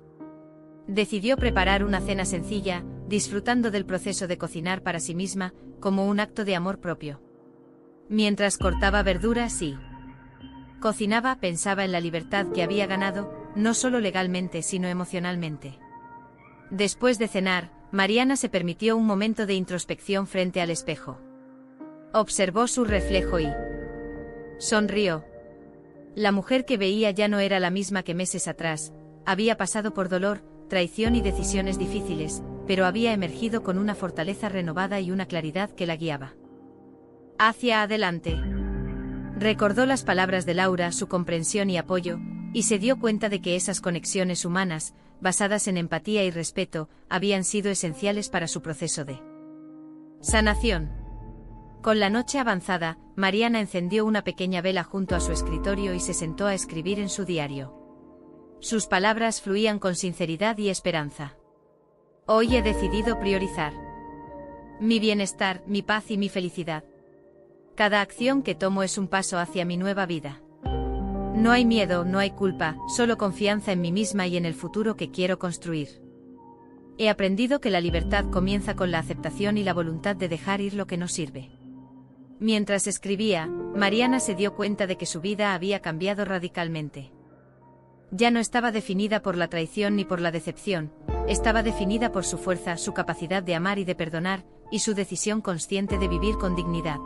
Decidió preparar una cena sencilla, disfrutando del proceso de cocinar para sí misma, como un acto de amor propio. Mientras cortaba verduras y cocinaba, pensaba en la libertad que había ganado, no solo legalmente sino emocionalmente. Después de cenar, Mariana se permitió un momento de introspección frente al espejo. Observó su reflejo y sonrió. La mujer que veía ya no era la misma que meses atrás, había pasado por dolor, traición y decisiones difíciles, pero había emergido con una fortaleza renovada y una claridad que la guiaba hacia adelante. Recordó las palabras de Laura, su comprensión y apoyo, y se dio cuenta de que esas conexiones humanas, basadas en empatía y respeto, habían sido esenciales para su proceso de sanación. Con la noche avanzada, Mariana encendió una pequeña vela junto a su escritorio y se sentó a escribir en su diario. Sus palabras fluían con sinceridad y esperanza. Hoy he decidido priorizar mi bienestar, mi paz y mi felicidad. Cada acción que tomo es un paso hacia mi nueva vida. No hay miedo, no hay culpa, solo confianza en mí misma y en el futuro que quiero construir. He aprendido que la libertad comienza con la aceptación y la voluntad de dejar ir lo que no sirve. Mientras escribía, Mariana se dio cuenta de que su vida había cambiado radicalmente. Ya no estaba definida por la traición ni por la decepción, estaba definida por su fuerza, su capacidad de amar y de perdonar, y su decisión consciente de vivir con dignidad.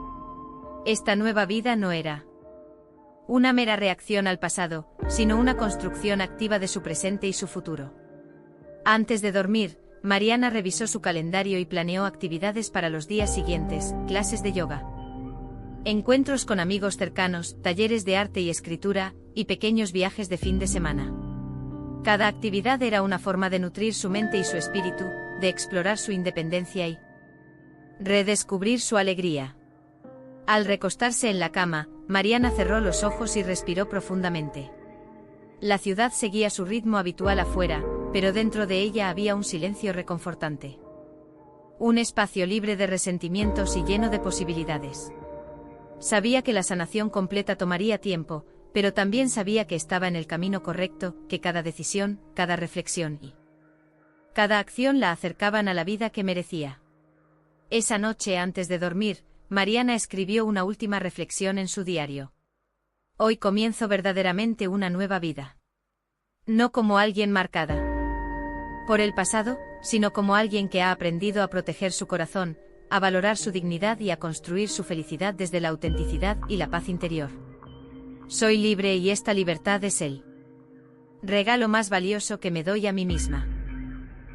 Esta nueva vida no era una mera reacción al pasado, sino una construcción activa de su presente y su futuro. Antes de dormir, Mariana revisó su calendario y planeó actividades para los días siguientes, clases de yoga, encuentros con amigos cercanos, talleres de arte y escritura, y pequeños viajes de fin de semana. Cada actividad era una forma de nutrir su mente y su espíritu, de explorar su independencia y redescubrir su alegría. Al recostarse en la cama, Mariana cerró los ojos y respiró profundamente. La ciudad seguía su ritmo habitual afuera, pero dentro de ella había un silencio reconfortante. Un espacio libre de resentimientos y lleno de posibilidades. Sabía que la sanación completa tomaría tiempo, pero también sabía que estaba en el camino correcto, que cada decisión, cada reflexión y cada acción la acercaban a la vida que merecía. Esa noche antes de dormir, Mariana escribió una última reflexión en su diario. Hoy comienzo verdaderamente una nueva vida. No como alguien marcada por el pasado, sino como alguien que ha aprendido a proteger su corazón, a valorar su dignidad y a construir su felicidad desde la autenticidad y la paz interior. Soy libre y esta libertad es el regalo más valioso que me doy a mí misma.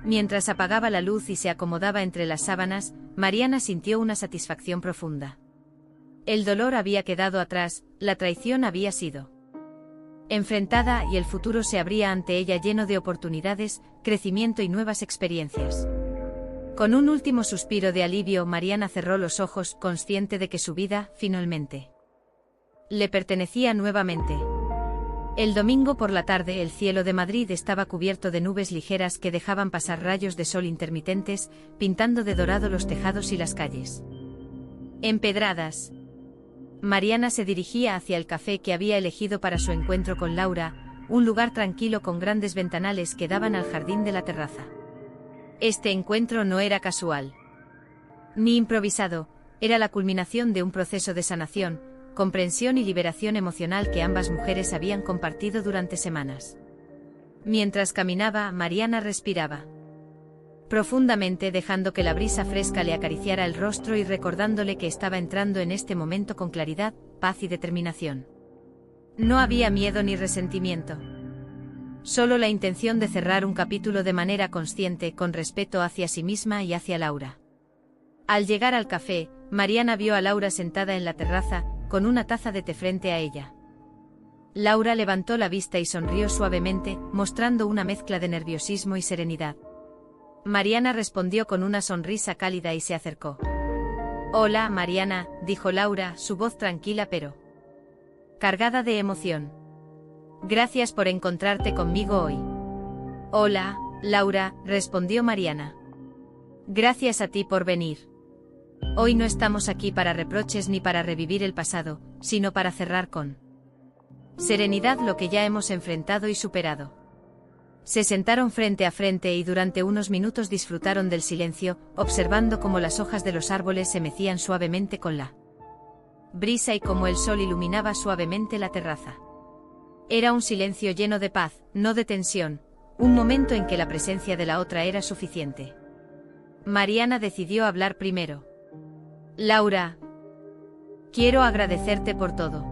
Mientras apagaba la luz y se acomodaba entre las sábanas, Mariana sintió una satisfacción profunda. El dolor había quedado atrás, la traición había sido enfrentada y el futuro se abría ante ella lleno de oportunidades, crecimiento y nuevas experiencias. Con un último suspiro de alivio, Mariana cerró los ojos, consciente de que su vida, finalmente, le pertenecía nuevamente. El domingo por la tarde el cielo de Madrid estaba cubierto de nubes ligeras que dejaban pasar rayos de sol intermitentes, pintando de dorado los tejados y las calles empedradas. Mariana se dirigía hacia el café que había elegido para su encuentro con Laura, un lugar tranquilo con grandes ventanales que daban al jardín de la terraza. Este encuentro no era casual ni improvisado, era la culminación de un proceso de sanación, comprensión y liberación emocional que ambas mujeres habían compartido durante semanas. Mientras caminaba, Mariana respiraba profundamente, dejando que la brisa fresca le acariciara el rostro y recordándole que estaba entrando en este momento con claridad, paz y determinación. No había miedo ni resentimiento. Solo la intención de cerrar un capítulo de manera consciente, con respeto hacia sí misma y hacia Laura. Al llegar al café, Mariana vio a Laura sentada en la terraza, con una taza de té frente a ella. Laura levantó la vista y sonrió suavemente, mostrando una mezcla de nerviosismo y serenidad. Mariana respondió con una sonrisa cálida y se acercó. «Hola, Mariana», dijo Laura, su voz tranquila pero cargada de emoción. «Gracias por encontrarte conmigo hoy». «Hola, Laura», respondió Mariana. «Gracias a ti por venir. Hoy no estamos aquí para reproches ni para revivir el pasado, sino para cerrar con serenidad lo que ya hemos enfrentado y superado». Se sentaron frente a frente y durante unos minutos disfrutaron del silencio, observando cómo las hojas de los árboles se mecían suavemente con la brisa y cómo el sol iluminaba suavemente la terraza. Era un silencio lleno de paz, no de tensión, un momento en que la presencia de la otra era suficiente. Mariana decidió hablar primero. «Laura, quiero agradecerte por todo.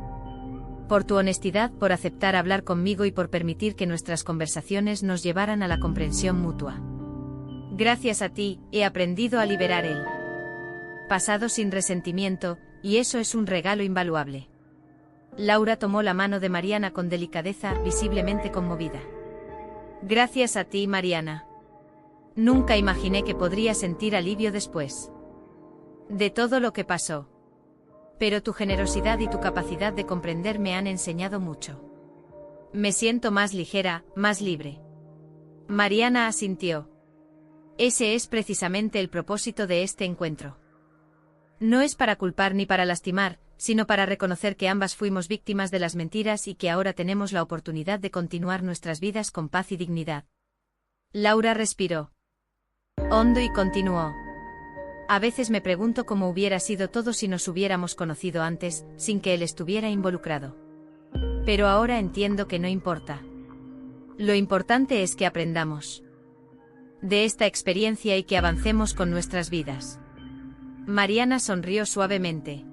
Por tu honestidad, por aceptar hablar conmigo y por permitir que nuestras conversaciones nos llevaran a la comprensión mutua. Gracias a ti, he aprendido a liberar el pasado sin resentimiento, y eso es un regalo invaluable». Laura tomó la mano de Mariana con delicadeza, visiblemente conmovida. «Gracias a ti, Mariana. Nunca imaginé que podría sentir alivio después de todo lo que pasó. Pero tu generosidad y tu capacidad de comprender me han enseñado mucho. Me siento más ligera, más libre. Mariana asintió. Ese es precisamente el propósito de este encuentro. No es para culpar ni para lastimar, sino para reconocer que ambas fuimos víctimas de las mentiras y que ahora tenemos la oportunidad de continuar nuestras vidas con paz y dignidad. Laura respiró hondo y continuó. A veces me pregunto cómo hubiera sido todo si nos hubiéramos conocido antes, sin que él estuviera involucrado. Pero ahora entiendo que no importa. Lo importante es que aprendamos de esta experiencia y que avancemos con nuestras vidas. Mariana sonrió suavemente.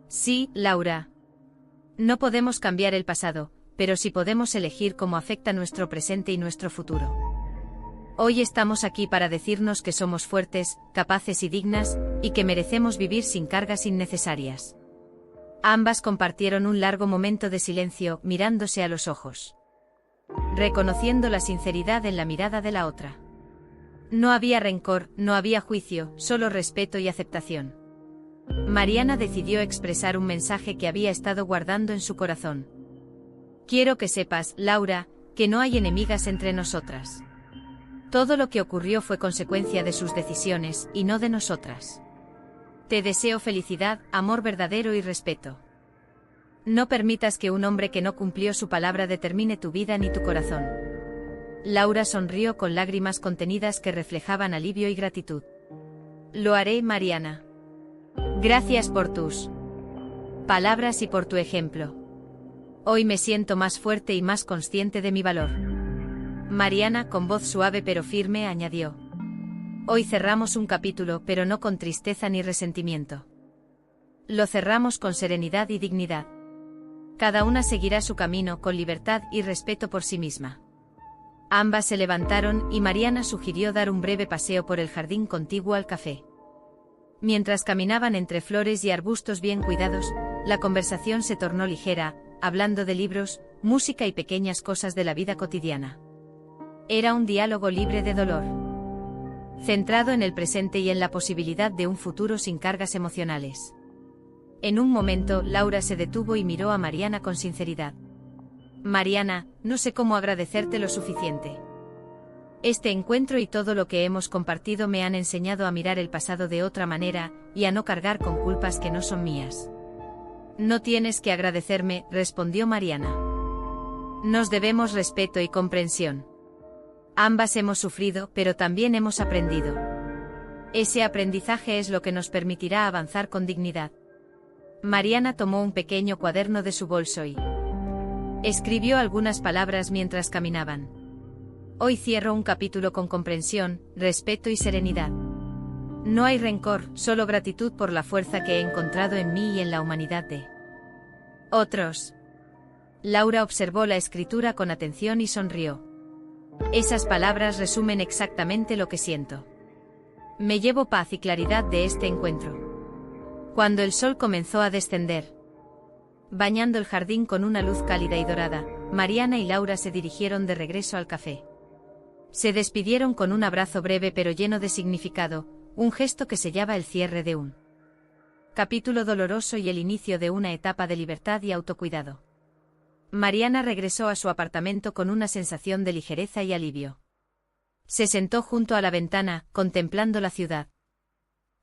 Sí, Laura. No podemos cambiar el pasado, pero sí podemos elegir cómo afecta nuestro presente y nuestro futuro. Hoy estamos aquí para decirnos que somos fuertes, capaces y dignas, y que merecemos vivir sin cargas innecesarias. Ambas compartieron un largo momento de silencio, mirándose a los ojos, reconociendo la sinceridad en la mirada de la otra. No había rencor, no había juicio, solo respeto y aceptación. Mariana decidió expresar un mensaje que había estado guardando en su corazón. Quiero que sepas, Laura, que no hay enemigas entre nosotras. Todo lo que ocurrió fue consecuencia de sus decisiones, y no de nosotras. Te deseo felicidad, amor verdadero y respeto. No permitas que un hombre que no cumplió su palabra determine tu vida ni tu corazón. Laura sonrió con lágrimas contenidas que reflejaban alivio y gratitud. Lo haré, Mariana. Gracias por tus palabras y por tu ejemplo. Hoy me siento más fuerte y más consciente de mi valor. Mariana, con voz suave pero firme, añadió. Hoy cerramos un capítulo, pero no con tristeza ni resentimiento. Lo cerramos con serenidad y dignidad. Cada una seguirá su camino con libertad y respeto por sí misma. Ambas se levantaron y Mariana sugirió dar un breve paseo por el jardín contiguo al café. Mientras caminaban entre flores y arbustos bien cuidados, la conversación se tornó ligera, hablando de libros, música y pequeñas cosas de la vida cotidiana. Era un diálogo libre de dolor, centrado en el presente y en la posibilidad de un futuro sin cargas emocionales. En un momento, Laura se detuvo y miró a Mariana con sinceridad. Mariana, no sé cómo agradecerte lo suficiente. Este encuentro y todo lo que hemos compartido me han enseñado a mirar el pasado de otra manera, y a no cargar con culpas que no son mías. No tienes que agradecerme, respondió Mariana. Nos debemos respeto y comprensión. Ambas hemos sufrido, pero también hemos aprendido. Ese aprendizaje es lo que nos permitirá avanzar con dignidad. Mariana tomó un pequeño cuaderno de su bolso y escribió algunas palabras mientras caminaban. Hoy cierro un capítulo con comprensión, respeto y serenidad. No hay rencor, solo gratitud por la fuerza que he encontrado en mí y en la humanidad de otros. Laura observó la escritura con atención y sonrió. Esas palabras resumen exactamente lo que siento. Me llevo paz y claridad de este encuentro. Cuando el sol comenzó a descender, bañando el jardín con una luz cálida y dorada, Mariana y Laura se dirigieron de regreso al café. Se despidieron con un abrazo breve pero lleno de significado, un gesto que sellaba el cierre de un capítulo doloroso y el inicio de una etapa de libertad y autocuidado. Mariana regresó a su apartamento con una sensación de ligereza y alivio. Se sentó junto a la ventana, contemplando la ciudad,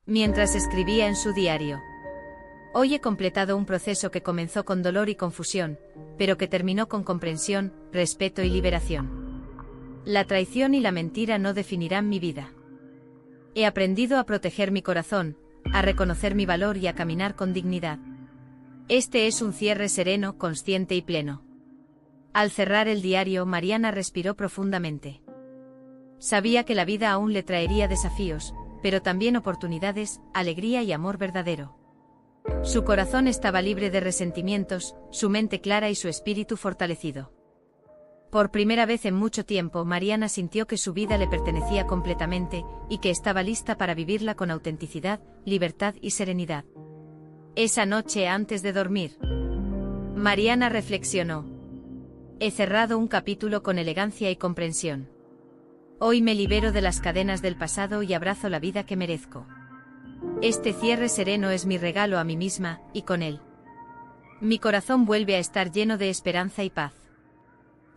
mientras escribía en su diario. Hoy he completado un proceso que comenzó con dolor y confusión, pero que terminó con comprensión, respeto y liberación. La traición y la mentira no definirán mi vida. He aprendido a proteger mi corazón, a reconocer mi valor y a caminar con dignidad. Este es un cierre sereno, consciente y pleno. Al cerrar el diario, Mariana respiró profundamente. Sabía que la vida aún le traería desafíos, pero también oportunidades, alegría y amor verdadero. Su corazón estaba libre de resentimientos, su mente clara y su espíritu fortalecido. Por primera vez en mucho tiempo, Mariana sintió que su vida le pertenecía completamente, y que estaba lista para vivirla con autenticidad, libertad y serenidad. Esa noche antes de dormir, Mariana reflexionó. He cerrado un capítulo con elegancia y comprensión. Hoy me libero de las cadenas del pasado y abrazo la vida que merezco. Este cierre sereno es mi regalo a mí misma, y con él mi corazón vuelve a estar lleno de esperanza y paz.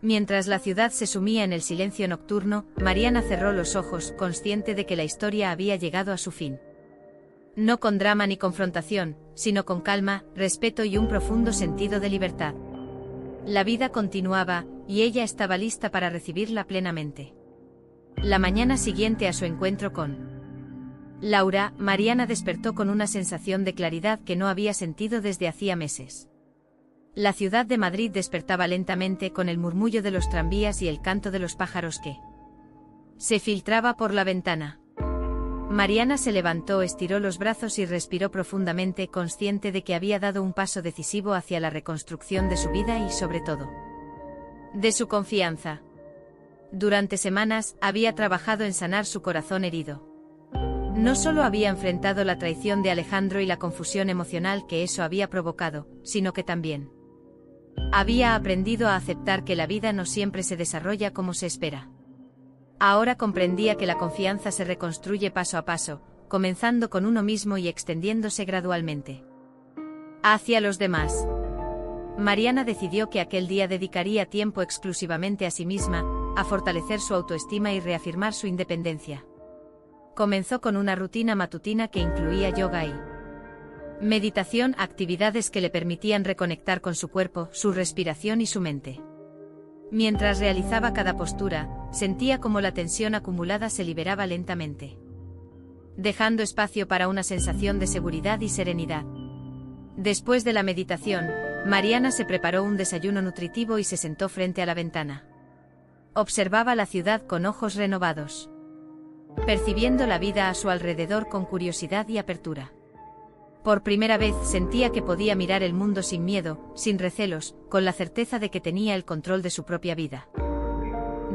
Mientras la ciudad se sumía en el silencio nocturno, Mariana cerró los ojos, consciente de que la historia había llegado a su fin. No con drama ni confrontación, sino con calma, respeto y un profundo sentido de libertad. La vida continuaba, y ella estaba lista para recibirla plenamente. La mañana siguiente a su encuentro con Laura, Mariana despertó con una sensación de claridad que no había sentido desde hacía meses. La ciudad de Madrid despertaba lentamente con el murmullo de los tranvías y el canto de los pájaros que se filtraba por la ventana. Mariana se levantó, estiró los brazos y respiró profundamente, consciente de que había dado un paso decisivo hacia la reconstrucción de su vida y, sobre todo, de su confianza. Durante semanas, había trabajado en sanar su corazón herido. No solo había enfrentado la traición de Alejandro y la confusión emocional que eso había provocado, sino que también había aprendido a aceptar que la vida no siempre se desarrolla como se espera. Ahora comprendía que la confianza se reconstruye paso a paso, comenzando con uno mismo y extendiéndose gradualmente hacia los demás. Mariana decidió que aquel día dedicaría tiempo exclusivamente a sí misma, a fortalecer su autoestima y reafirmar su independencia. Comenzó con una rutina matutina que incluía yoga y meditación, actividades que le permitían reconectar con su cuerpo, su respiración y su mente. Mientras realizaba cada postura, sentía como la tensión acumulada se liberaba lentamente, dejando espacio para una sensación de seguridad y serenidad. Después de la meditación, Mariana se preparó un desayuno nutritivo y se sentó frente a la ventana. Observaba la ciudad con ojos renovados, percibiendo la vida a su alrededor con curiosidad y apertura. Por primera vez sentía que podía mirar el mundo sin miedo, sin recelos, con la certeza de que tenía el control de su propia vida.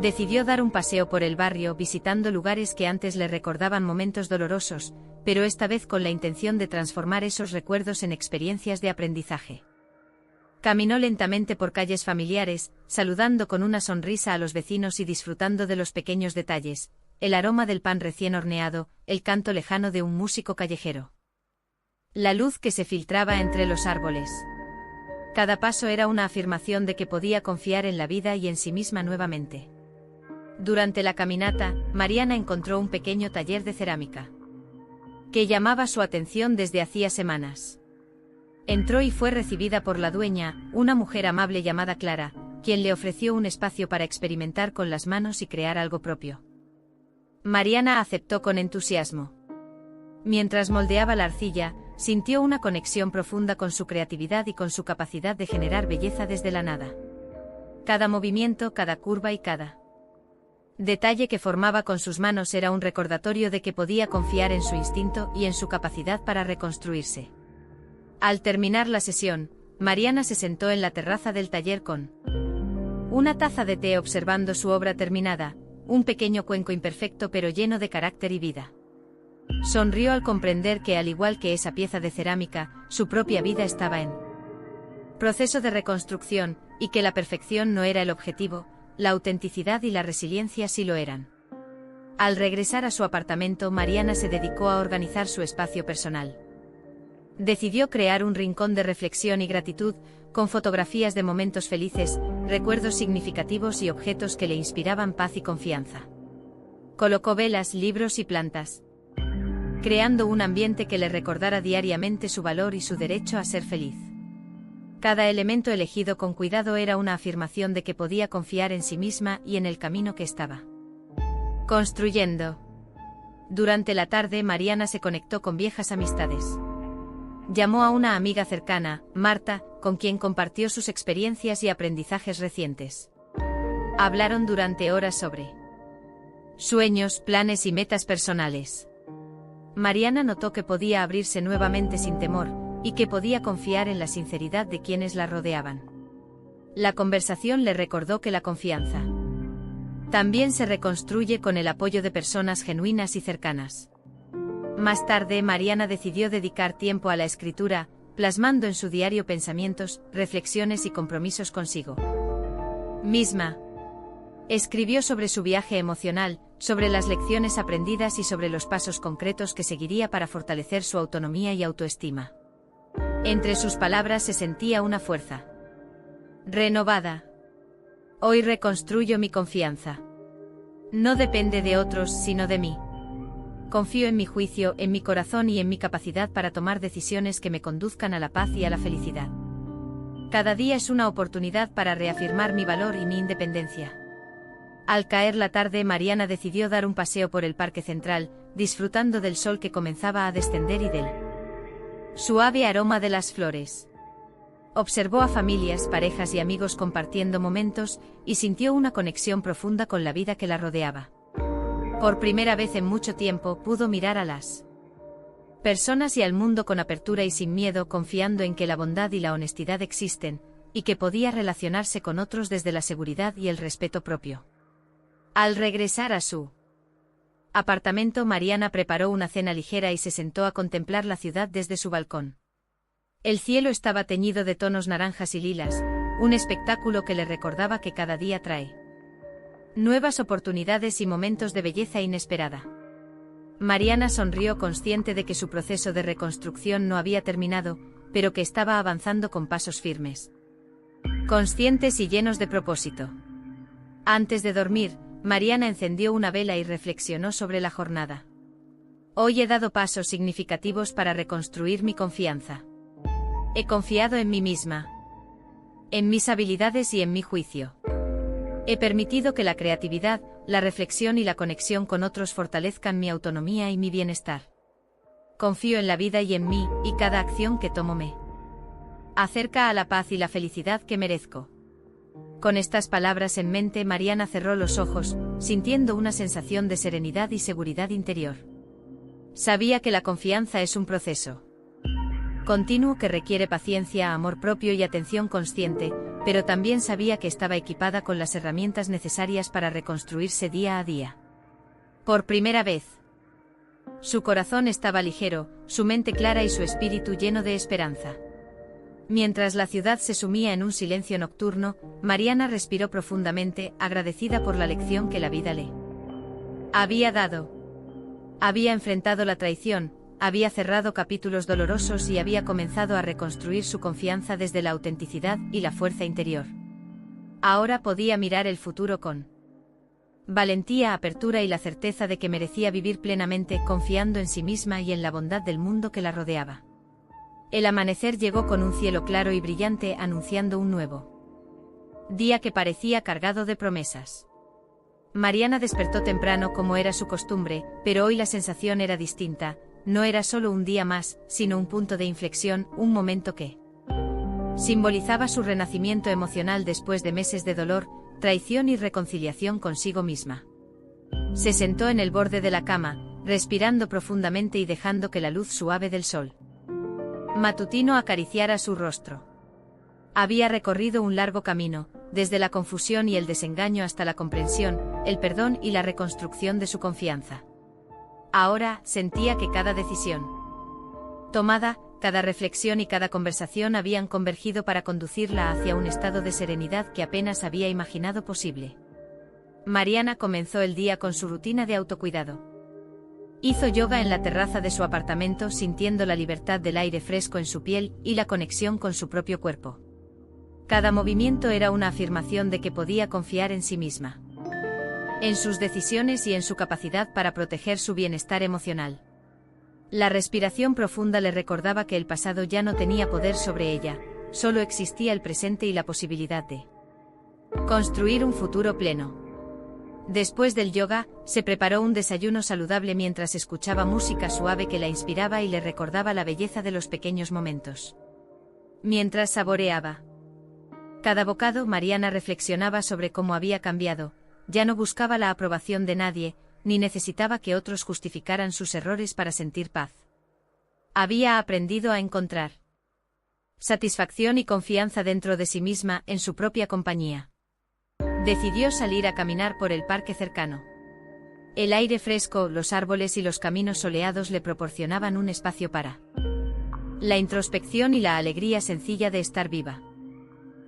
Decidió dar un paseo por el barrio, visitando lugares que antes le recordaban momentos dolorosos, pero esta vez con la intención de transformar esos recuerdos en experiencias de aprendizaje. Caminó lentamente por calles familiares, saludando con una sonrisa a los vecinos y disfrutando de los pequeños detalles, el aroma del pan recién horneado, el canto lejano de un músico callejero, la luz que se filtraba entre los árboles. Cada paso era una afirmación de que podía confiar en la vida y en sí misma nuevamente. Durante la caminata, Mariana encontró un pequeño taller de cerámica que llamaba su atención desde hacía semanas. Entró y fue recibida por la dueña, una mujer amable llamada Clara, quien le ofreció un espacio para experimentar con las manos y crear algo propio. Mariana aceptó con entusiasmo. Mientras moldeaba la arcilla, sintió una conexión profunda con su creatividad y con su capacidad de generar belleza desde la nada. Cada movimiento, cada curva y cada detalle que formaba con sus manos era un recordatorio de que podía confiar en su instinto y en su capacidad para reconstruirse. Al terminar la sesión, Mariana se sentó en la terraza del taller con una taza de té observando su obra terminada, un pequeño cuenco imperfecto pero lleno de carácter y vida. Sonrió al comprender que, al igual que esa pieza de cerámica, su propia vida estaba en proceso de reconstrucción, y que la perfección no era el objetivo, la autenticidad y la resiliencia sí lo eran. Al regresar a su apartamento, Mariana se dedicó a organizar su espacio personal. Decidió crear un rincón de reflexión y gratitud, con fotografías de momentos felices, recuerdos significativos y objetos que le inspiraban paz y confianza. Colocó velas, libros y plantas, creando un ambiente que le recordara diariamente su valor y su derecho a ser feliz. Cada elemento elegido con cuidado era una afirmación de que podía confiar en sí misma y en el camino que estaba construyendo. Durante la tarde, Mariana se conectó con viejas amistades. Llamó a una amiga cercana, Marta, con quien compartió sus experiencias y aprendizajes recientes. Hablaron durante horas sobre sueños, planes y metas personales. Mariana notó que podía abrirse nuevamente sin temor, y que podía confiar en la sinceridad de quienes la rodeaban. La conversación le recordó que la confianza también se reconstruye con el apoyo de personas genuinas y cercanas. Más tarde, Mariana decidió dedicar tiempo a la escritura, plasmando en su diario pensamientos, reflexiones y compromisos consigo misma. Escribió sobre su viaje emocional, sobre las lecciones aprendidas y sobre los pasos concretos que seguiría para fortalecer su autonomía y autoestima. Entre sus palabras se sentía una fuerza renovada, Hoy reconstruyo mi confianza. No depende de otros, sino de mí. Confío en mi juicio, en mi corazón y en mi capacidad para tomar decisiones que me conduzcan a la paz y a la felicidad. Cada día es una oportunidad para reafirmar mi valor y mi independencia. Al caer la tarde, Mariana decidió dar un paseo por el parque central, disfrutando del sol que comenzaba a descender y del suave aroma de las flores. Observó a familias, parejas y amigos compartiendo momentos, y sintió una conexión profunda con la vida que la rodeaba. Por primera vez en mucho tiempo, pudo mirar a las personas y al mundo con apertura y sin miedo, confiando en que la bondad y la honestidad existen, y que podía relacionarse con otros desde la seguridad y el respeto propio. Al regresar a su apartamento, Mariana preparó una cena ligera y se sentó a contemplar la ciudad desde su balcón. El cielo estaba teñido de tonos naranjas y lilas, un espectáculo que le recordaba que cada día trae nuevas oportunidades y momentos de belleza inesperada. Mariana sonrió, consciente de que su proceso de reconstrucción no había terminado, pero que estaba avanzando con pasos firmes, conscientes y llenos de propósito. Antes de dormir, Mariana encendió una vela y reflexionó sobre la jornada. Hoy he dado pasos significativos para reconstruir mi confianza. He confiado en mí misma, en mis habilidades y en mi juicio. He permitido que la creatividad, la reflexión y la conexión con otros fortalezcan mi autonomía y mi bienestar. Confío en la vida y en mí, y cada acción que tomo me acerca a la paz y la felicidad que merezco. Con estas palabras en mente, Mariana cerró los ojos, sintiendo una sensación de serenidad y seguridad interior. Sabía que la confianza es un proceso continuo que requiere paciencia, amor propio y atención consciente, pero también sabía que estaba equipada con las herramientas necesarias para reconstruirse día a día. Por primera vez, su corazón estaba ligero, su mente clara y su espíritu lleno de esperanza. Mientras la ciudad se sumía en un silencio nocturno, Mariana respiró profundamente, agradecida por la lección que la vida le había dado. Había enfrentado la traición, había cerrado capítulos dolorosos y había comenzado a reconstruir su confianza desde la autenticidad y la fuerza interior. Ahora podía mirar el futuro con valentía, apertura y la certeza de que merecía vivir plenamente, confiando en sí misma y en la bondad del mundo que la rodeaba. El amanecer llegó con un cielo claro y brillante, anunciando un nuevo día que parecía cargado de promesas. Mariana despertó temprano como era su costumbre, pero hoy la sensación era distinta. No era solo un día más, sino un punto de inflexión, un momento que simbolizaba su renacimiento emocional después de meses de dolor, traición y reconciliación consigo misma. Se sentó en el borde de la cama, respirando profundamente y dejando que la luz suave del sol matutino acariciara su rostro. Había recorrido un largo camino, desde la confusión y el desengaño hasta la comprensión, el perdón y la reconstrucción de su confianza. Ahora sentía que cada decisión tomada, cada reflexión y cada conversación habían convergido para conducirla hacia un estado de serenidad que apenas había imaginado posible. Mariana comenzó el día con su rutina de autocuidado. Hizo yoga en la terraza de su apartamento, sintiendo la libertad del aire fresco en su piel y la conexión con su propio cuerpo. Cada movimiento era una afirmación de que podía confiar en sí misma, en sus decisiones y en su capacidad para proteger su bienestar emocional. La respiración profunda le recordaba que el pasado ya no tenía poder sobre ella, solo existía el presente y la posibilidad de construir un futuro pleno. Después del yoga, se preparó un desayuno saludable mientras escuchaba música suave que la inspiraba y le recordaba la belleza de los pequeños momentos. Mientras saboreaba cada bocado, Mariana reflexionaba sobre cómo había cambiado. Ya no buscaba la aprobación de nadie, ni necesitaba que otros justificaran sus errores para sentir paz. Había aprendido a encontrar satisfacción y confianza dentro de sí misma, en su propia compañía. Decidió salir a caminar por el parque cercano. El aire fresco, los árboles y los caminos soleados le proporcionaban un espacio para la introspección y la alegría sencilla de estar viva.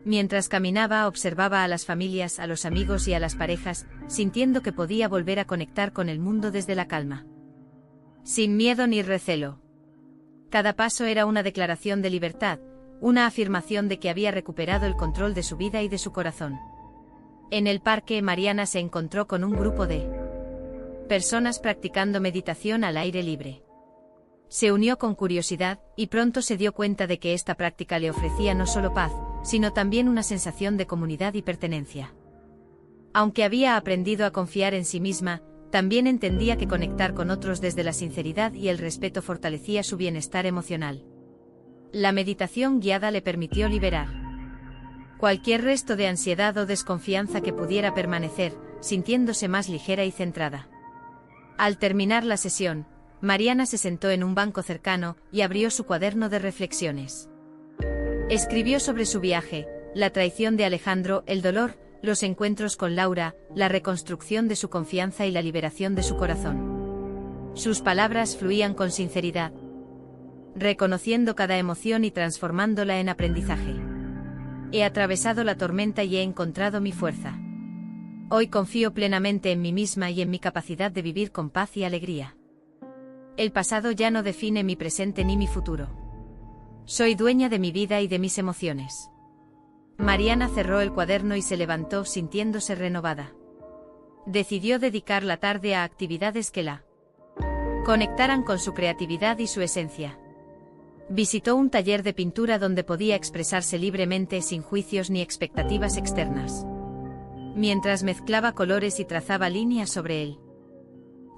Mientras caminaba, observaba a las familias, a los amigos y a las parejas, sintiendo que podía volver a conectar con el mundo desde la calma. Sin miedo ni recelo. Cada paso era una declaración de libertad, una afirmación de que había recuperado el control de su vida y de su corazón. En el parque, Mariana se encontró con un grupo de personas practicando meditación al aire libre. Se unió con curiosidad, y pronto se dio cuenta de que esta práctica le ofrecía no solo paz, sino también una sensación de comunidad y pertenencia. Aunque había aprendido a confiar en sí misma, también entendía que conectar con otros desde la sinceridad y el respeto fortalecía su bienestar emocional. La meditación guiada le permitió liberar cualquier resto de ansiedad o desconfianza que pudiera permanecer, sintiéndose más ligera y centrada. Al terminar la sesión, Mariana se sentó en un banco cercano y abrió su cuaderno de reflexiones. Escribió sobre su viaje, la traición de Alejandro, el dolor, los encuentros con Laura, la reconstrucción de su confianza y la liberación de su corazón. Sus palabras fluían con sinceridad, reconociendo cada emoción y transformándola en aprendizaje. He atravesado la tormenta y he encontrado mi fuerza. Hoy confío plenamente en mí misma y en mi capacidad de vivir con paz y alegría. El pasado ya no define mi presente ni mi futuro. Soy dueña de mi vida y de mis emociones. Mariana cerró el cuaderno y se levantó sintiéndose renovada. Decidió dedicar la tarde a actividades que la conectaran con su creatividad y su esencia. Visitó un taller de pintura donde podía expresarse libremente sin juicios ni expectativas externas. Mientras mezclaba colores y trazaba líneas sobre el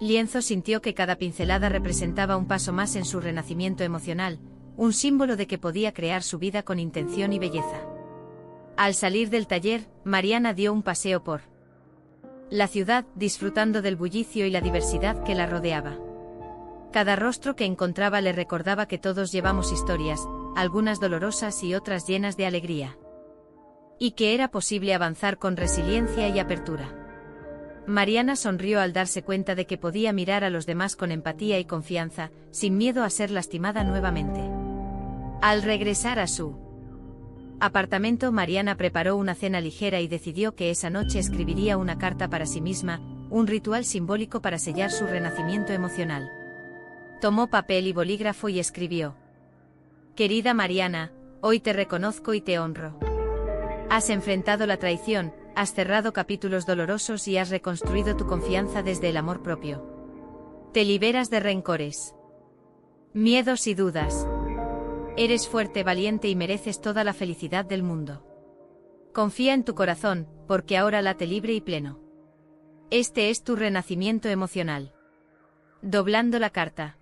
lienzo, sintió que cada pincelada representaba un paso más en su renacimiento emocional, un símbolo de que podía crear su vida con intención y belleza. Al salir del taller, Mariana dio un paseo por la ciudad, disfrutando del bullicio y la diversidad que la rodeaba. Cada rostro que encontraba le recordaba que todos llevamos historias, algunas dolorosas y otras llenas de alegría. Y que era posible avanzar con resiliencia y apertura. Mariana sonrió al darse cuenta de que podía mirar a los demás con empatía y confianza, sin miedo a ser lastimada nuevamente. Al regresar a su apartamento, Mariana preparó una cena ligera y decidió que esa noche escribiría una carta para sí misma, un ritual simbólico para sellar su renacimiento emocional. Tomó papel y bolígrafo y escribió: Querida Mariana, hoy te reconozco y te honro. Has enfrentado la traición, has cerrado capítulos dolorosos y has reconstruido tu confianza desde el amor propio. Te liberas de rencores, miedos y dudas. Eres fuerte, valiente y mereces toda la felicidad del mundo. Confía en tu corazón, porque ahora late libre y pleno. Este es tu renacimiento emocional. Doblando la carta,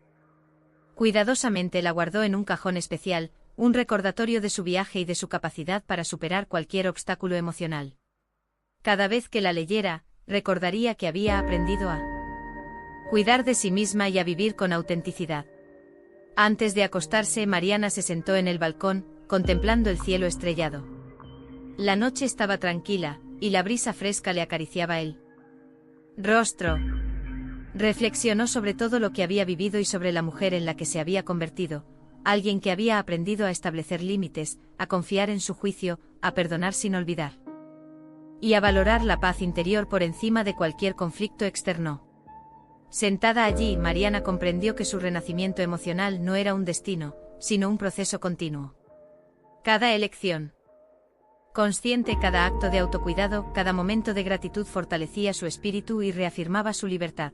cuidadosamente la guardó en un cajón especial, un recordatorio de su viaje y de su capacidad para superar cualquier obstáculo emocional. Cada vez que la leyera, recordaría que había aprendido a cuidar de sí misma y a vivir con autenticidad. Antes de acostarse, Mariana se sentó en el balcón, contemplando el cielo estrellado. La noche estaba tranquila, y la brisa fresca le acariciaba el rostro. Reflexionó sobre todo lo que había vivido y sobre la mujer en la que se había convertido, alguien que había aprendido a establecer límites, a confiar en su juicio, a perdonar sin olvidar. Y a valorar la paz interior por encima de cualquier conflicto externo. Sentada allí, Mariana comprendió que su renacimiento emocional no era un destino, sino un proceso continuo. Cada elección consciente, cada acto de autocuidado, cada momento de gratitud fortalecía su espíritu y reafirmaba su libertad.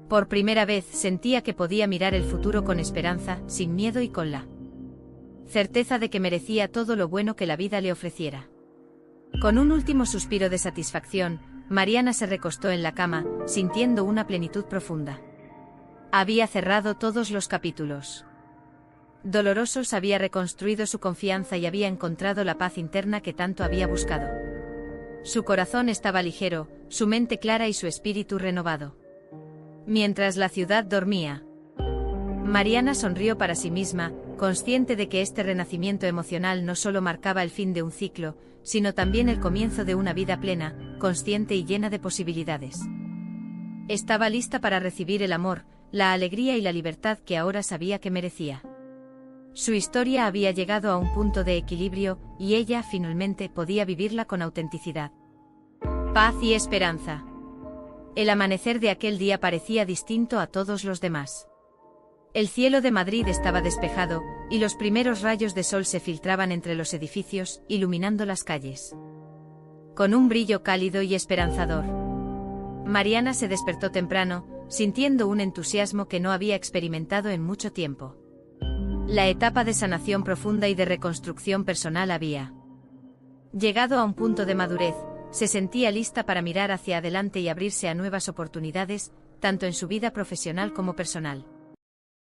Por primera vez sentía que podía mirar el futuro con esperanza, sin miedo y con la certeza de que merecía todo lo bueno que la vida le ofreciera. Con un último suspiro de satisfacción, Mariana se recostó en la cama, sintiendo una plenitud profunda. Había cerrado todos los capítulos dolorosos, había reconstruido su confianza y había encontrado la paz interna que tanto había buscado. Su corazón estaba ligero, su mente clara y su espíritu renovado. Mientras la ciudad dormía, Mariana sonrió para sí misma, consciente de que este renacimiento emocional no solo marcaba el fin de un ciclo, sino también el comienzo de una vida plena, consciente y llena de posibilidades. Estaba lista para recibir el amor, la alegría y la libertad que ahora sabía que merecía. Su historia había llegado a un punto de equilibrio, y ella finalmente podía vivirla con autenticidad. Paz y esperanza. El amanecer de aquel día parecía distinto a todos los demás. El cielo de Madrid estaba despejado, y los primeros rayos de sol se filtraban entre los edificios, iluminando las calles. con un brillo cálido y esperanzador. Mariana se despertó temprano, sintiendo un entusiasmo que no había experimentado en mucho tiempo. La etapa de sanación profunda y de reconstrucción personal había llegado a un punto de madurez. Se sentía lista para mirar hacia adelante y abrirse a nuevas oportunidades, tanto en su vida profesional como personal.